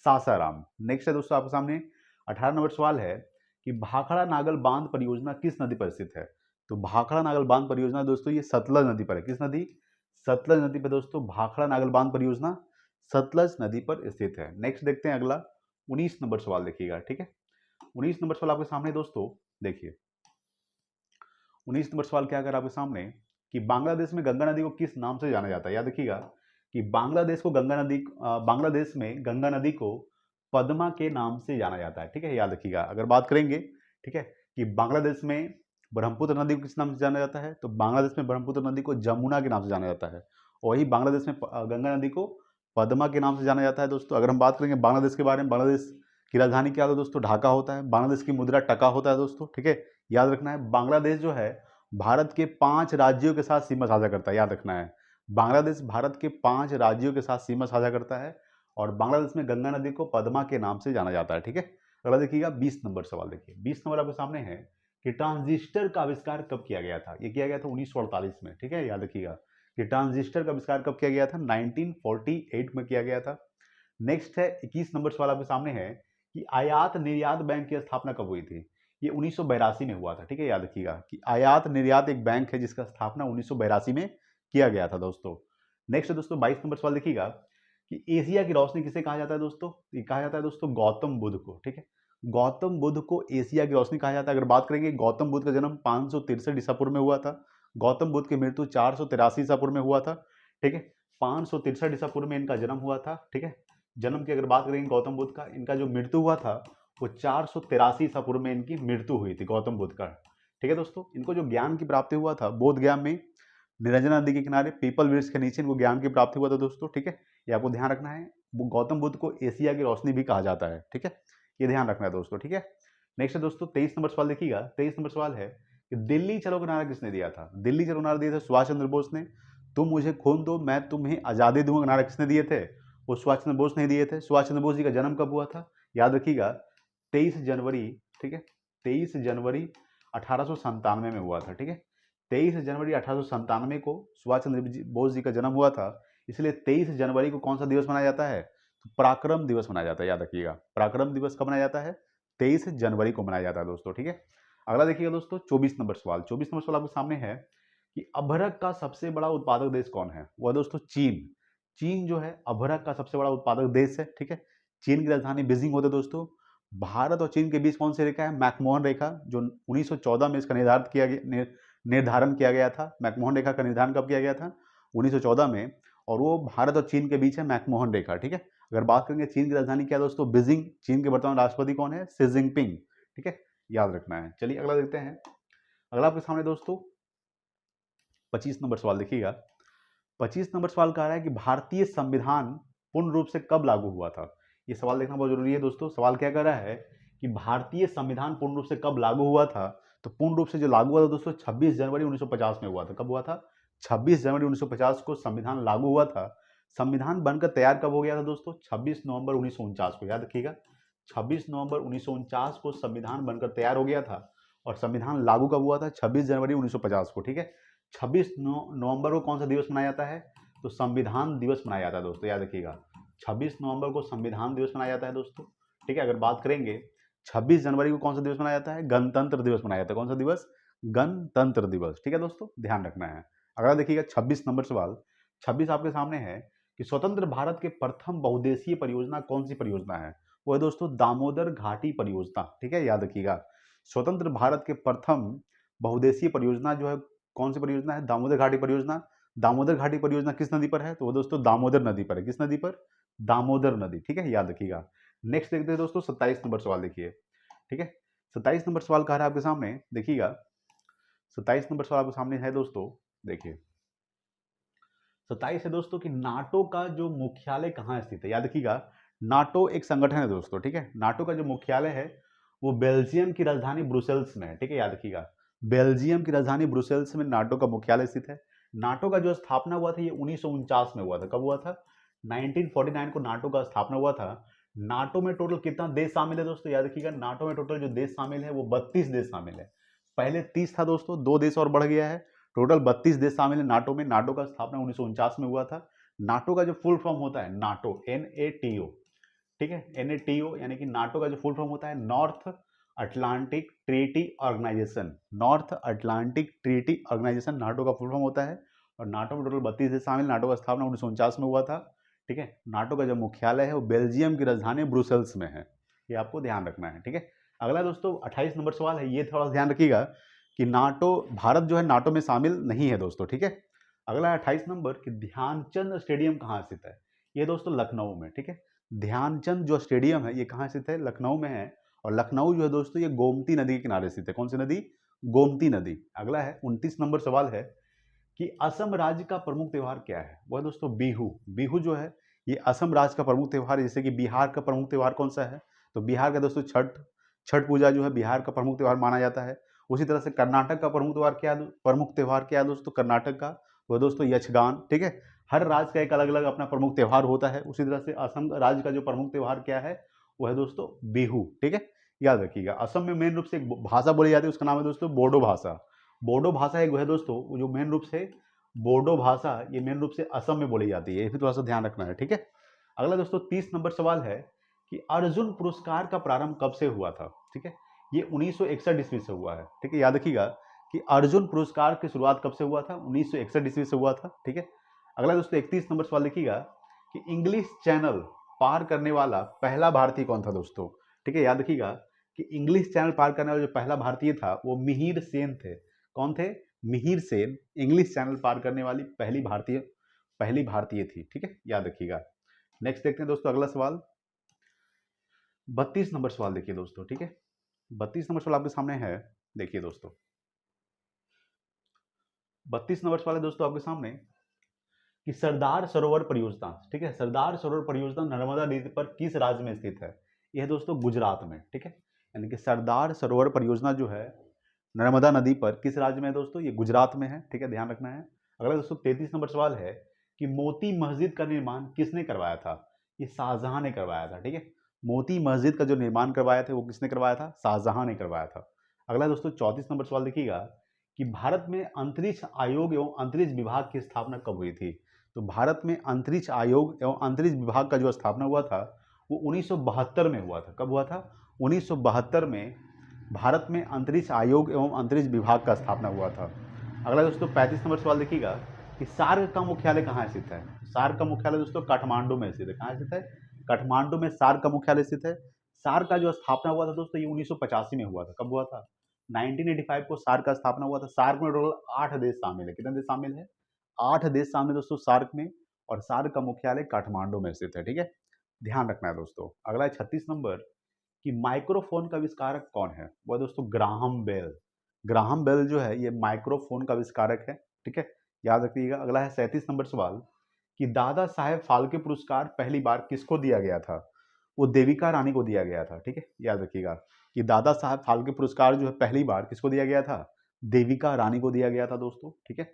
सासाराम। नेक्स्ट है दोस्तों आपके सामने 18 नंबर सवाल है कि भाखड़ा नागल बांध परियोजना किस नदी पर स्थित है? तो भाखड़ा नागल बांध परियोजना दोस्तों ये सतलज नदी पर है। किस नदी? सतलज नदी पर दोस्तों भाखड़ा नागल बांध परियोजना सतलज नदी पर स्थित है। नेक्स्ट देखते हैं अगला 19 नंबर सवाल देखिएगा। ठीक है, 19 नंबर सवाल आपके सामने दोस्तों देखिए। 19 नंबर सवाल क्या कर आपके सामने कि बांग्लादेश में गंगा नदी को किस नाम से जाना जाता है? याद रखिएगा कि बांग्लादेश में गंगा नदी को पद्मा के नाम से जाना जाता है। ठीक है, याद रखिएगा। अगर बात करेंगे ठीक है कि बांग्लादेश में ब्रह्मपुत्र नदी को किस नाम से जाना जाता है, तो बांग्लादेश में ब्रह्मपुत्र नदी को जमुना के नाम से जाना जाता है। वही बांग्लादेश में गंगा नदी को पद्मा के नाम से जाना जाता है दोस्तों। अगर हम बात करेंगे बांग्लादेश के बारे में, बांग्लादेश की राजधानी क्या होता है दोस्तों? ढाका होता है। बांग्लादेश की मुद्रा टका होता है दोस्तों। ठीक है, याद रखना है। बांग्लादेश जो है भारत के 5 राज्यों के साथ सीमा साझा करता है। याद रखना है, बांग्लादेश भारत के 5 राज्यों के साथ सीमा साझा करता है और बांग्लादेश में गंगा नदी को पद्मा के नाम से जाना जाता है। ठीक है, अगला देखिएगा 20 नंबर सवाल देखिए। 20 नंबर आपके सामने है कि ट्रांजिस्टर का आविष्कार कब किया गया था? ये किया गया था 1948 में। ठीक है, याद रखिएगा कि ट्रांजिस्टर का आविष्कार कब किया गया था? 1948 में किया गया था। नेक्स्ट है 21 नंबर सवाल आपके सामने है कि आयात निर्यात बैंक की स्थापना कब हुई थी? ये 1982 में हुआ था। ठीक है, याद रखिएगा कि आयात निर्यात एक बैंक है जिसका स्थापना 1982 में किया गया था दोस्तों। नेक्स्ट है दोस्तों 22 नंबर सवाल देखिएगा कि एशिया की रोशनी किसे कहा जाता है दोस्तों? ये कहा जाता है दोस्तों गौतम बुद्ध को। ठीक है, गौतम बुद्ध को एशिया की रोशनी कहा जाता है। अगर बात करेंगे गौतम बुद्ध का जन्म 563 ईसा पूर्व में हुआ था। गौतम बुद्ध की मृत्यु 483 ईसा पूर्व में हुआ था। ठीक है, 563 ईसा पूर्व में इनका जन्म हुआ था। ठीक है, जन्म की अगर बात करेंगे गौतम बुद्ध का, इनका जो मृत्यु हुआ था वो 483 ईसा पूर्व में इनकी मृत्यु हुई थी गौतम बुद्ध का। ठीक है दोस्तों, इनको जो ज्ञान की प्राप्ति हुआ था बोध गया में निरंजना नदी के किनारे पीपल वृक्ष के नीचे इनको ज्ञान की प्राप्ति हुआ था दोस्तों। ठीक है, ये आपको ध्यान रखना है। वो गौतम बुद्ध को एशिया की रोशनी भी कहा जाता है। ठीक है, ये ध्यान रखना है दोस्तों। ठीक है, नेक्स्ट है दोस्तों 23 नंबर सवाल देखिएगा। 23 नंबर सवाल है कि दिल्ली चलो का नारा किसने दिया था? दिल्ली चलो नारा दिया था सुभाष चंद्र बोस ने। तुम मुझे खून दो मैं तुम्हें आजादी दूंगा नारा किसने दिए थे? वो सुभाष चंद्र बोस ने दिए थे। सुभाष चंद्र बोस जी का जन्म कब हुआ था? याद रखिएगा 23 जनवरी। ठीक है, 23 जनवरी 1897 में हुआ था। ठीक है, 23 जनवरी 1897 को सुभाष चंद्र बोस जी का जन्म हुआ था। इसलिए 23 जनवरी को कौन सा दिवस मनाया जाता है? तो पराक्रम दिवस मनाया जाता है। याद रखिएगा, पराक्रम दिवस कब मनाया जाता है? 23 जनवरी को मनाया जाता है दोस्तों। ठीक है, अगला देखिएगा दोस्तों 24 नंबर सवाल। 24 नंबर सवाल आपके सामने है कि अभ्रक का सबसे बड़ा उत्पादक देश कौन है? वह दोस्तों चीन। चीन जो है अभ्रक का सबसे बड़ा उत्पादक देश है। ठीक है, चीन की राजधानी बीजिंग होती है दोस्तों। भारत और चीन के बीच कौन सी रेखा है? मैकमोहन रेखा, जो 1914 में इसका निर्धारण किया गया था। मैकमोहन रेखा का निर्धारण कब किया गया था? 1914 में, और वो भारत और चीन के बीच है मैकमोहन रेखा। ठीक है, अगर बात करेंगे चीन की राजधानी क्या है दोस्तों? बीजिंग। चीन के वर्तमान राष्ट्रपति कौन है? Xi Jinping. ठीक है, याद रखना है। चलिए अगला देखते हैं। अगला आपके सामने दोस्तों 25 नंबर सवाल देखिएगा। 25 नंबर सवाल कह रहा है कि भारतीय संविधान पूर्ण रूप से कब लागू हुआ था? ये सवाल देखना बहुत जरूरी है दोस्तों। सवाल क्या कर रहा है कि भारतीय संविधान पूर्ण रूप से कब लागू हुआ था? तो पूर्ण रूप से जो लागू हुआ था दोस्तों 26 जनवरी 1950 में हुआ था। कब हुआ था? 26 जनवरी 1950 को संविधान लागू हुआ था। संविधान बनकर तैयार कब हो गया था दोस्तों? 26 नवंबर 1949 को। याद रखिएगा 26 नवंबर 1949 को संविधान बनकर तैयार हो गया था और संविधान लागू कब हुआ था? 26 जनवरी 1950 को। ठीक है, 26 नवंबर को कौन सा दिवस मनाया जाता है? तो संविधान दिवस मनाया जाता है दोस्तों। याद रखिएगा 26 नवंबर को संविधान दिवस मनाया जाता है दोस्तों। ठीक है, अगर बात करेंगे 26 जनवरी को कौन सा दिवस मनाया जाता है? गणतंत्र दिवस मनाया जाता है। कौन सा दिवस? गणतंत्र दिवस। ठीक है दोस्तों, ध्यान रखना है। अगला देखिएगा 26 नंबर सवाल। 26 आपके सामने है कि स्वतंत्र भारत के प्रथम बहुउद्देशीय परियोजना कौन सी परियोजना है? वो है दोस्तों दामोदर घाटी परियोजना। ठीक है, याद रखिएगा स्वतंत्र भारत के प्रथम बहुउद्देशीय परियोजना जो है कौन सी परियोजना है? दामोदर घाटी परियोजना। दामोदर घाटी परियोजना किस नदी पर है? तो वो दोस्तों दामोदर नदी पर है। किस नदी पर? दामोदर नदी। ठीक है, याद रखिएगा। नेक्स्ट देखते हैं दोस्तों 27 नंबर सवाल देखिए। ठीक है, 27 नंबर सवाल कह रहा है आपके सामने देखिएगा। 27 नंबर सवाल आपके सामने है दोस्तों देखिए। 27 है दोस्तों कि नाटो का जो मुख्यालय कहाँ स्थित है। याद रखिएगा, नाटो एक संगठन है दोस्तों, ठीक है। नाटो का जो मुख्यालय है वो बेल्जियम की राजधानी ब्रुसेल्स में है, ठीक है। याद रखिएगा, बेल्जियम की राजधानी ब्रुसेल्स में नाटो का मुख्यालय स्थित है। नाटो का जो स्थापना हुआ था ये 1949 में हुआ था। कब हुआ था? 1949 को नाटो का स्थापना हुआ था। नाटो में टोटल कितना देश शामिल है दोस्तों? याद रखिएगा, नाटो में टोटल जो देश शामिल है वो 32 देश शामिल है। पहले 30 था दोस्तों, 2 देश और बढ़ गया है, टोटल 32 देश शामिल है नाटो में। नाटो का स्थापना 1949 में हुआ था। नाटो का जो फुल फॉर्म होता है नाटो, NATO, ठीक है, NATO यानी कि नाटो का जो फुल फॉर्म होता है North Atlantic Treaty Organization. North Atlantic Treaty Organization NATO का फुल फॉर्म होता है। और नाटो में टोटल 32 देश शामिल। नाटो का स्थापना 1949 में हुआ था, ठीक है। नाटो का जो मुख्यालय है वो बेल्जियम की राजधानी ब्रुसेल्स में है, ये आपको ध्यान रखना है, ठीक है। अगला दोस्तों 28 नंबर सवाल है, ये थोड़ा ध्यान रखिएगा कि नाटो, भारत जो है नाटो में शामिल नहीं है दोस्तों, ठीक है। अगला 28 नंबर कि ध्यानचंद स्टेडियम कहाँ स्थित है। ये दोस्तों लखनऊ में, ठीक है। ध्यानचंद जो स्टेडियम है ये कहाँ स्थित है? लखनऊ में है। और लखनऊ जो है दोस्तों ये गोमती नदी के किनारे स्थित है। कौन सी नदी? गोमती नदी। अगला है 29 नंबर सवाल है कि असम राज्य का प्रमुख त्योहार क्या है। वह दोस्तों बिहू। बिहू जो है ये असम राज्य का प्रमुख त्योहार है। जैसे कि बिहार का प्रमुख त्योहार कौन सा है? तो बिहार का दोस्तों छठ पूजा जो है बिहार का प्रमुख त्योहार माना जाता है। उसी तरह से कर्नाटक का प्रमुख त्योहार क्या है दोस्तों? कर्नाटक का वह दोस्तों यक्षगान, ठीक है। हर राज्य का एक अलग अलग अपना प्रमुख त्योहार होता है। उसी तरह से असम राज्य का जो प्रमुख त्योहार क्या है वह है दोस्तों बिहू, ठीक है। याद रखिएगा, असम में मेन रूप से एक भाषा बोली जाती है, उसका नाम है दोस्तों बोडो भाषा। बोडो भाषा एक वह है दोस्तों जो मेन रूप से बोडो भाषा ये मेन रूप से असम में बोली जाती है, ये भी थोड़ा सा ध्यान रखना है, ठीक है। अगला दोस्तों 30 नंबर सवाल है कि अर्जुन पुरस्कार का प्रारंभ कब से हुआ था, ठीक है। ये 1961 ईस्वी से हुआ है, ठीक है। याद रखिएगा कि अर्जुन पुरस्कार की शुरुआत कब से हुआ था? 1961 ईस्वी से हुआ था, ठीक है। अगला दोस्तों 31 नंबर सवाल लिखिएगा कि इंग्लिश चैनल पार करने वाला पहला भारतीय कौन था दोस्तों, ठीक है। याद रखिएगा कि इंग्लिश चैनल पार करने वाला जो पहला भारतीय था वो मिहिर सेन थे। कौन थे? मिहिर सेन इंग्लिश चैनल पार करने वाली पहली भारतीय थी, ठीक है। याद रखिएगा। नेक्स्ट देखते हैं दोस्तों अगला सवाल, 32 नंबर सवाल देखिए दोस्तों, ठीक है। 32 नंबर सवाल आपके सामने है, देखिए दोस्तों 32 नंबर सवाल है दोस्तों आपके सामने कि सरदार सरोवर परियोजना, ठीक है, सरदार सरोवर परियोजना नर्मदा नदी पर किस राज्य में स्थित है? यह दोस्तों गुजरात में, ठीक है। यानी कि सरदार सरोवर परियोजना जो है नर्मदा नदी पर किस राज्य में है दोस्तों? ये गुजरात में है, ठीक है, ध्यान रखना है। अगला दोस्तों 33 नंबर सवाल है कि मोती मस्जिद का निर्माण किसने करवाया था? ये शाहजहां ने करवाया था, ठीक है। मोती मस्जिद का जो निर्माण करवाया था वो किसने करवाया था? शाहजहां ने करवाया था। अगला दोस्तों 34 नंबर सवाल देखिएगा कि भारत में अंतरिक्ष आयोग एवं अंतरिक्ष विभाग की स्थापना कब हुई थी? तो भारत में अंतरिक्ष आयोग एवं अंतरिक्ष विभाग का जो स्थापना हुआ था वो 1972 में हुआ था। कब हुआ था? 1972 में भारत में अंतरिक्ष आयोग एवं अंतरिक्ष विभाग का स्थापना हुआ था। अगला दोस्तों 35 नंबर सवाल देखिएगा कि सार्क का मुख्यालय कहाँ स्थित है? सार्क का मुख्यालय दोस्तों काठमांडू में स्थित है। कहाँ स्थित है? काठमांडू में सार्क का मुख्यालय स्थित है। सार्क का जो स्थापना हुआ था दोस्तों ये 1985 में हुआ था। कब हुआ था? 1985 को सार्क का स्थापना हुआ था। सार्क में टोटल 8 देश शामिल है। कितने देश शामिल है? 8 देश शामिल दोस्तों सार्क में। और सार्क का मुख्यालय काठमांडू में स्थित है, ठीक है। ध्यान रखना है दोस्तों। अगला 36 नंबर कि माइक्रोफोन का आविष्कारक कौन है? वह दोस्तों ग्राहम बेल। ग्राहम बेल जो है ये माइक्रोफोन का आविष्कारक है, ठीक है। याद रखिएगा। अगला है 37 नंबर सवाल कि दादा साहेब फाल्के पुरस्कार पहली बार किसको दिया गया था? वो देविका रानी को दिया गया था, ठीक है। याद रखिएगा कि दादा साहेब फाल्के पुरस्कार जो है पहली बार किसको दिया गया था? देविका रानी को दिया गया था दोस्तों, ठीक है।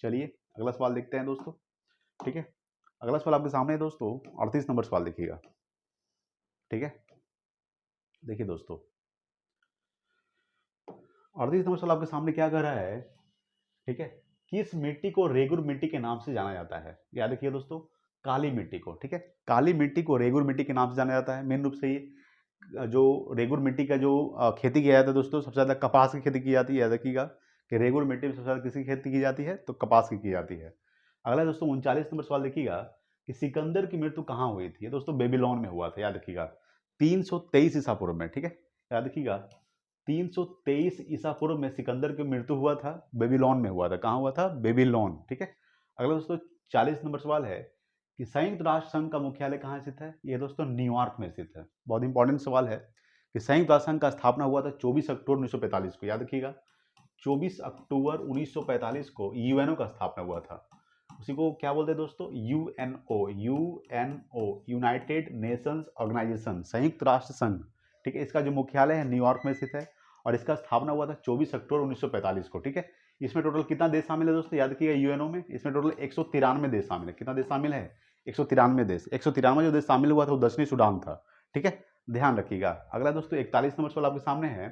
चलिए अगला सवाल देखते हैं दोस्तों, ठीक है। अगला सवाल आपके सामने है दोस्तों, 38 नंबर सवाल देखिएगा, ठीक है। देखिए दोस्तों 38 नंबर सवाल आपके सामने क्या कह रहा है, ठीक है। किस मिट्टी को रेगुर मिट्टी के नाम से जाना जाता है? याद रखिए दोस्तों, काली मिट्टी को, ठीक है। काली मिट्टी को रेगुर मिट्टी के नाम से जाना जाता है। मेन रूप से ये जो रेगुर मिट्टी का जो खेती किया जाता है दोस्तों, सबसे ज़्यादा कपास की खेती की जाती है। याद रखिएगा कि रेगुर मिट्टी में सबसे ज़्यादा किसकी खेती की जाती है? तो कपास की जाती है। अगला दोस्तों 39 नंबर सवाल देखिएगा कि सिकंदर की मृत्यु कहाँ हुई थी? ये दोस्तों बेबीलोन में हुआ था। याद रखिएगा 323 ईसा पूर्व में, ठीक है। याद रखिएगा 323 ईसा पूर्व में सिकंदर की मृत्यु हुआ था, बेबीलोन में हुआ था। कहाँ हुआ था? बेबीलोन, ठीक है। अगला दोस्तों 40 नंबर सवाल है कि संयुक्त राष्ट्र संघ का मुख्यालय कहाँ स्थित है? ये दोस्तों न्यूयॉर्क में स्थित है। बहुत इंपॉर्टेंट सवाल है कि संयुक्त राष्ट्र संघ का स्थापना हुआ था 24 अक्टूबर 1945 को। याद रखिएगा 24 अक्टूबर 1945 को यूएनओ का स्थापना हुआ था। उसी को क्या बोलते हैं दोस्तों, यूएनओ, यूनाइटेड नेशंस ऑर्गेनाइजेशन, संयुक्त राष्ट्र संघ। ठीक है, इसका जो मुख्यालय है न्यूयॉर्क में स्थित है और इसका स्थापना हुआ था 24 अक्टूबर 1945 को। ठीक है, इसमें टोटल कितना देश शामिल है दोस्तों, याद रखिएगा यूएनओ में इसमें टोटल 193 देश शामिल है। कितना देश शामिल है, 193 देश। 193 जो देश शामिल हुआ था वो दक्षिणी सूडान था। ठीक है, ध्यान रखिएगा। अगला दोस्तों 41 नंबर सवाल आपके सामने है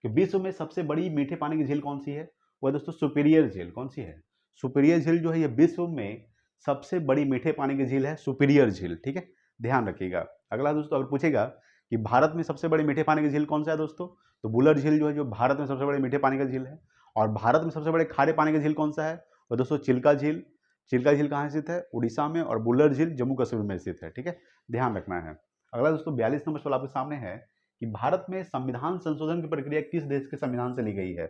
कि विश्व में सबसे बड़ी मीठे पानी की झील कौन सी है, वह दोस्तों सुपीरियर झील। कौन सी है, सुपीरियर झील जो है ये विश्व में सबसे बड़ी मीठे पानी की झील है, सुपीरियर झील। ठीक है, ध्यान रखिएगा। अगला दोस्तों अगर पूछेगा कि भारत में सबसे बड़ी मीठे पानी की झील कौन सा है दोस्तों, तो बुलर झील जो है जो भारत में सबसे बड़ी मीठे पानी का झील है। और भारत में सबसे बड़े खारे पानी का झील कौन सा है, वह दोस्तों चिल्का झील। चिल्का झील कहाँ स्थित है, उड़ीसा में। और बुलर झील जम्मू कश्मीर में स्थित है। ठीक है, ध्यान रखना है। अगला दोस्तों 42 नंबर सवाल आपके सामने है कि भारत में संविधान संशोधन की प्रक्रिया किस देश के संविधान से ली गई है।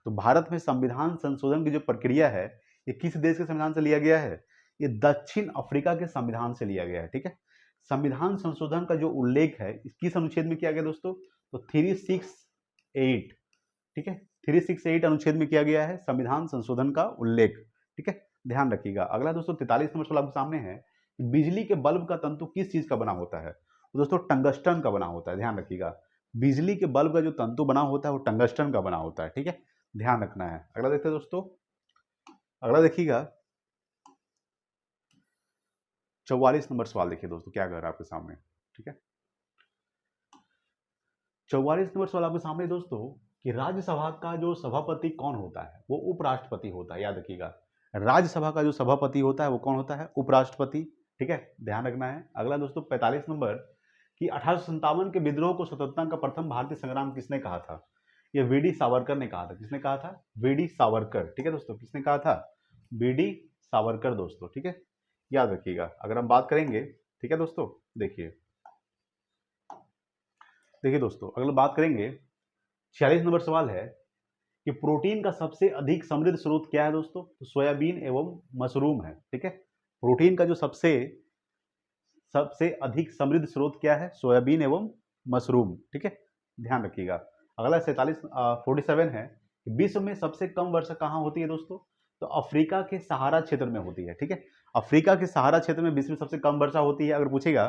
तो भारत में संविधान संशोधन की जो प्रक्रिया है ये किस देश के संविधान से लिया गया है, ये दक्षिण अफ्रीका के संविधान से लिया गया है। ठीक है, संविधान संशोधन का जो उल्लेख है किस अनुच्छेद में किया गया दोस्तों, तो 368। ठीक है, 368 अनुच्छेद में किया गया है संविधान संशोधन का उल्लेख। ठीक है, ध्यान रखिएगा। अगला दोस्तों 43 नंबर सवाल आपके सामने है कि बिजली के बल्ब का तंतु किस चीज का बना होता है, तो दोस्तों टंगस्टन का बना होता है। ध्यान रखिएगा, बिजली के बल्ब का जो तंतु बना होता है वो टंगस्टन का बना होता है। ठीक है, ध्यान रखना है। अगला देखते हैं दोस्तों, अगला देखिएगा 44 नंबर सवाल। देखिए दोस्तों क्या कर रहा है आपके सामने। ठीक है, 44 नंबर सवाल आपके सामने दोस्तों कि राज्यसभा का जो सभापति कौन होता है, वो उपराष्ट्रपति होता है। याद रखिएगा, राज्यसभा का जो सभापति होता है वो कौन होता है, उपराष्ट्रपति। ठीक है, ध्यान रखना है। अगला दोस्तों 45 नंबर कि 1857 के विद्रोह को स्वतंत्रता का प्रथम भारतीय संग्राम किसने कहा था, ये वीडी सावरकर ने कहा था। किसने कहा था, वीडी सावरकर। ठीक है दोस्तों, किसने कहा था, वीडी सावरकर दोस्तों। ठीक है, याद रखिएगा। अगर हम बात करेंगे, ठीक है दोस्तों, देखिए दोस्तों अगर बात करेंगे 46 नंबर सवाल है कि प्रोटीन का सबसे अधिक समृद्ध स्रोत क्या है दोस्तों, तो सोयाबीन एवं मशरूम है। ठीक है, प्रोटीन का जो सबसे अधिक समृद्ध स्रोत क्या है, सोयाबीन एवं मशरूम। ठीक है, ध्यान रखिएगा। अगला 47 है कि विश्व में सबसे कम वर्षा कहाँ होती है दोस्तों, तो अफ्रीका के सहारा क्षेत्र में होती है। ठीक है, अफ्रीका के सहारा क्षेत्र में विश्व में सबसे कम वर्षा होती है। अगर पूछेगा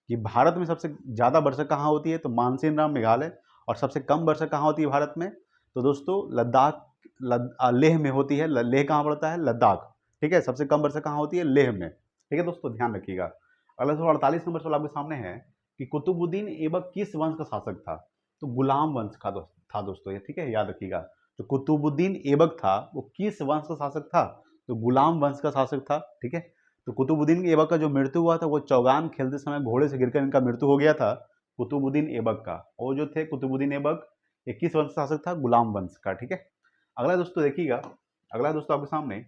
कि भारत में सबसे ज्यादा वर्षा कहाँ होती है, तो मानसीन राम मेघालय। और सबसे कम वर्षा कहाँ होती है भारत में, तो दोस्तों लद्दाख, लेह में होती है। लेह कहाँ पड़ता है, लद्दाख। ठीक है, सबसे कम वर्षा कहाँ होती है, लेह में। ठीक है दोस्तों, ध्यान रखिएगा। अगला 48 नंबर सवाल आपके सामने है कि कुतुबुद्दीन ऐबक किस वंश का शासक था, तो गुलाम वंश का था दोस्तों ये। ठीक है, याद रखिएगा, जो कुतुबुद्दीन ऐबक था वो किस वंश का शासक था, तो गुलाम वंश का शासक था। ठीक है, तो कुतुबुद्दीन ऐबक का जो मृत्यु हुआ था वो चौगान खेलते समय घोड़े से गिरकर इनका मृत्यु हो गया था, कुतुबुद्दीन ऐबक का। और जो थे कुतुबुद्दीन ऐबक, 21 वंश का शासक था, गुलाम वंश का। ठीक है, अगला दोस्तों देखिएगा, अगला दोस्तों आपके सामने,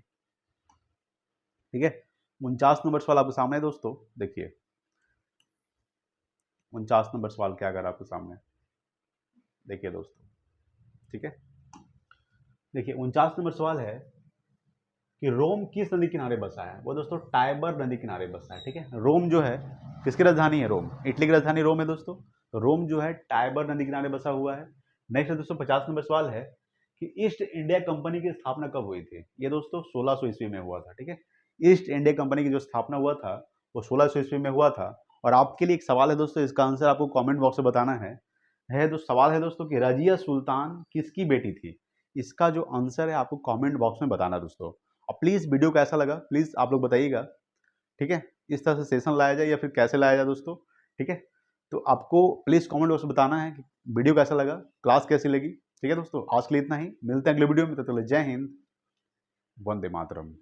ठीक है, 49 नंबर सवाल आपके सामने है दोस्तों। देखिए 49 नंबर सवाल क्या कर आपके सामने, देखिए दोस्तों। ठीक है, देखिए 49 नंबर सवाल है कि रोम किस नदी किनारे बसा है, वो दोस्तों टाइबर नदी किनारे बसा है। ठीक है, रोम जो है किसकी राजधानी है, रोम, इटली की राजधानी रोम है दोस्तों। तो रोम जो है टाइबर नदी किनारे बसा हुआ है। नेक्स्ट है दोस्तों 50 नंबर सवाल है कि ईस्ट इंडिया कंपनी की स्थापना कब हुई थी, ये दोस्तों 1600 ईस्वी में हुआ था। ठीक है, ईस्ट इंडिया कंपनी की जो स्थापना हुआ था वो 1600 ईस्वी में हुआ था। और आपके लिए एक सवाल है दोस्तों, इसका आंसर आपको कमेंट बॉक्स में बताना है तो सवाल है दोस्तों कि रजिया सुल्तान किसकी बेटी थी। इसका जो आंसर है आपको कमेंट बॉक्स में बताना दोस्तों। और प्लीज़ वीडियो कैसा लगा प्लीज़ आप लोग बताइएगा। ठीक है, इस तरह से सेशन लाया जाए या फिर कैसे लाया जाए दोस्तों। ठीक है, तो आपको प्लीज़ कमेंट बॉक्स में बताना है कि वीडियो कैसा लगा, क्लास कैसी लगी। ठीक है दोस्तों, आज के लिए इतना ही, मिलते हैं अगले वीडियो में। तो चलो, जय हिंद, वंदे मातरम।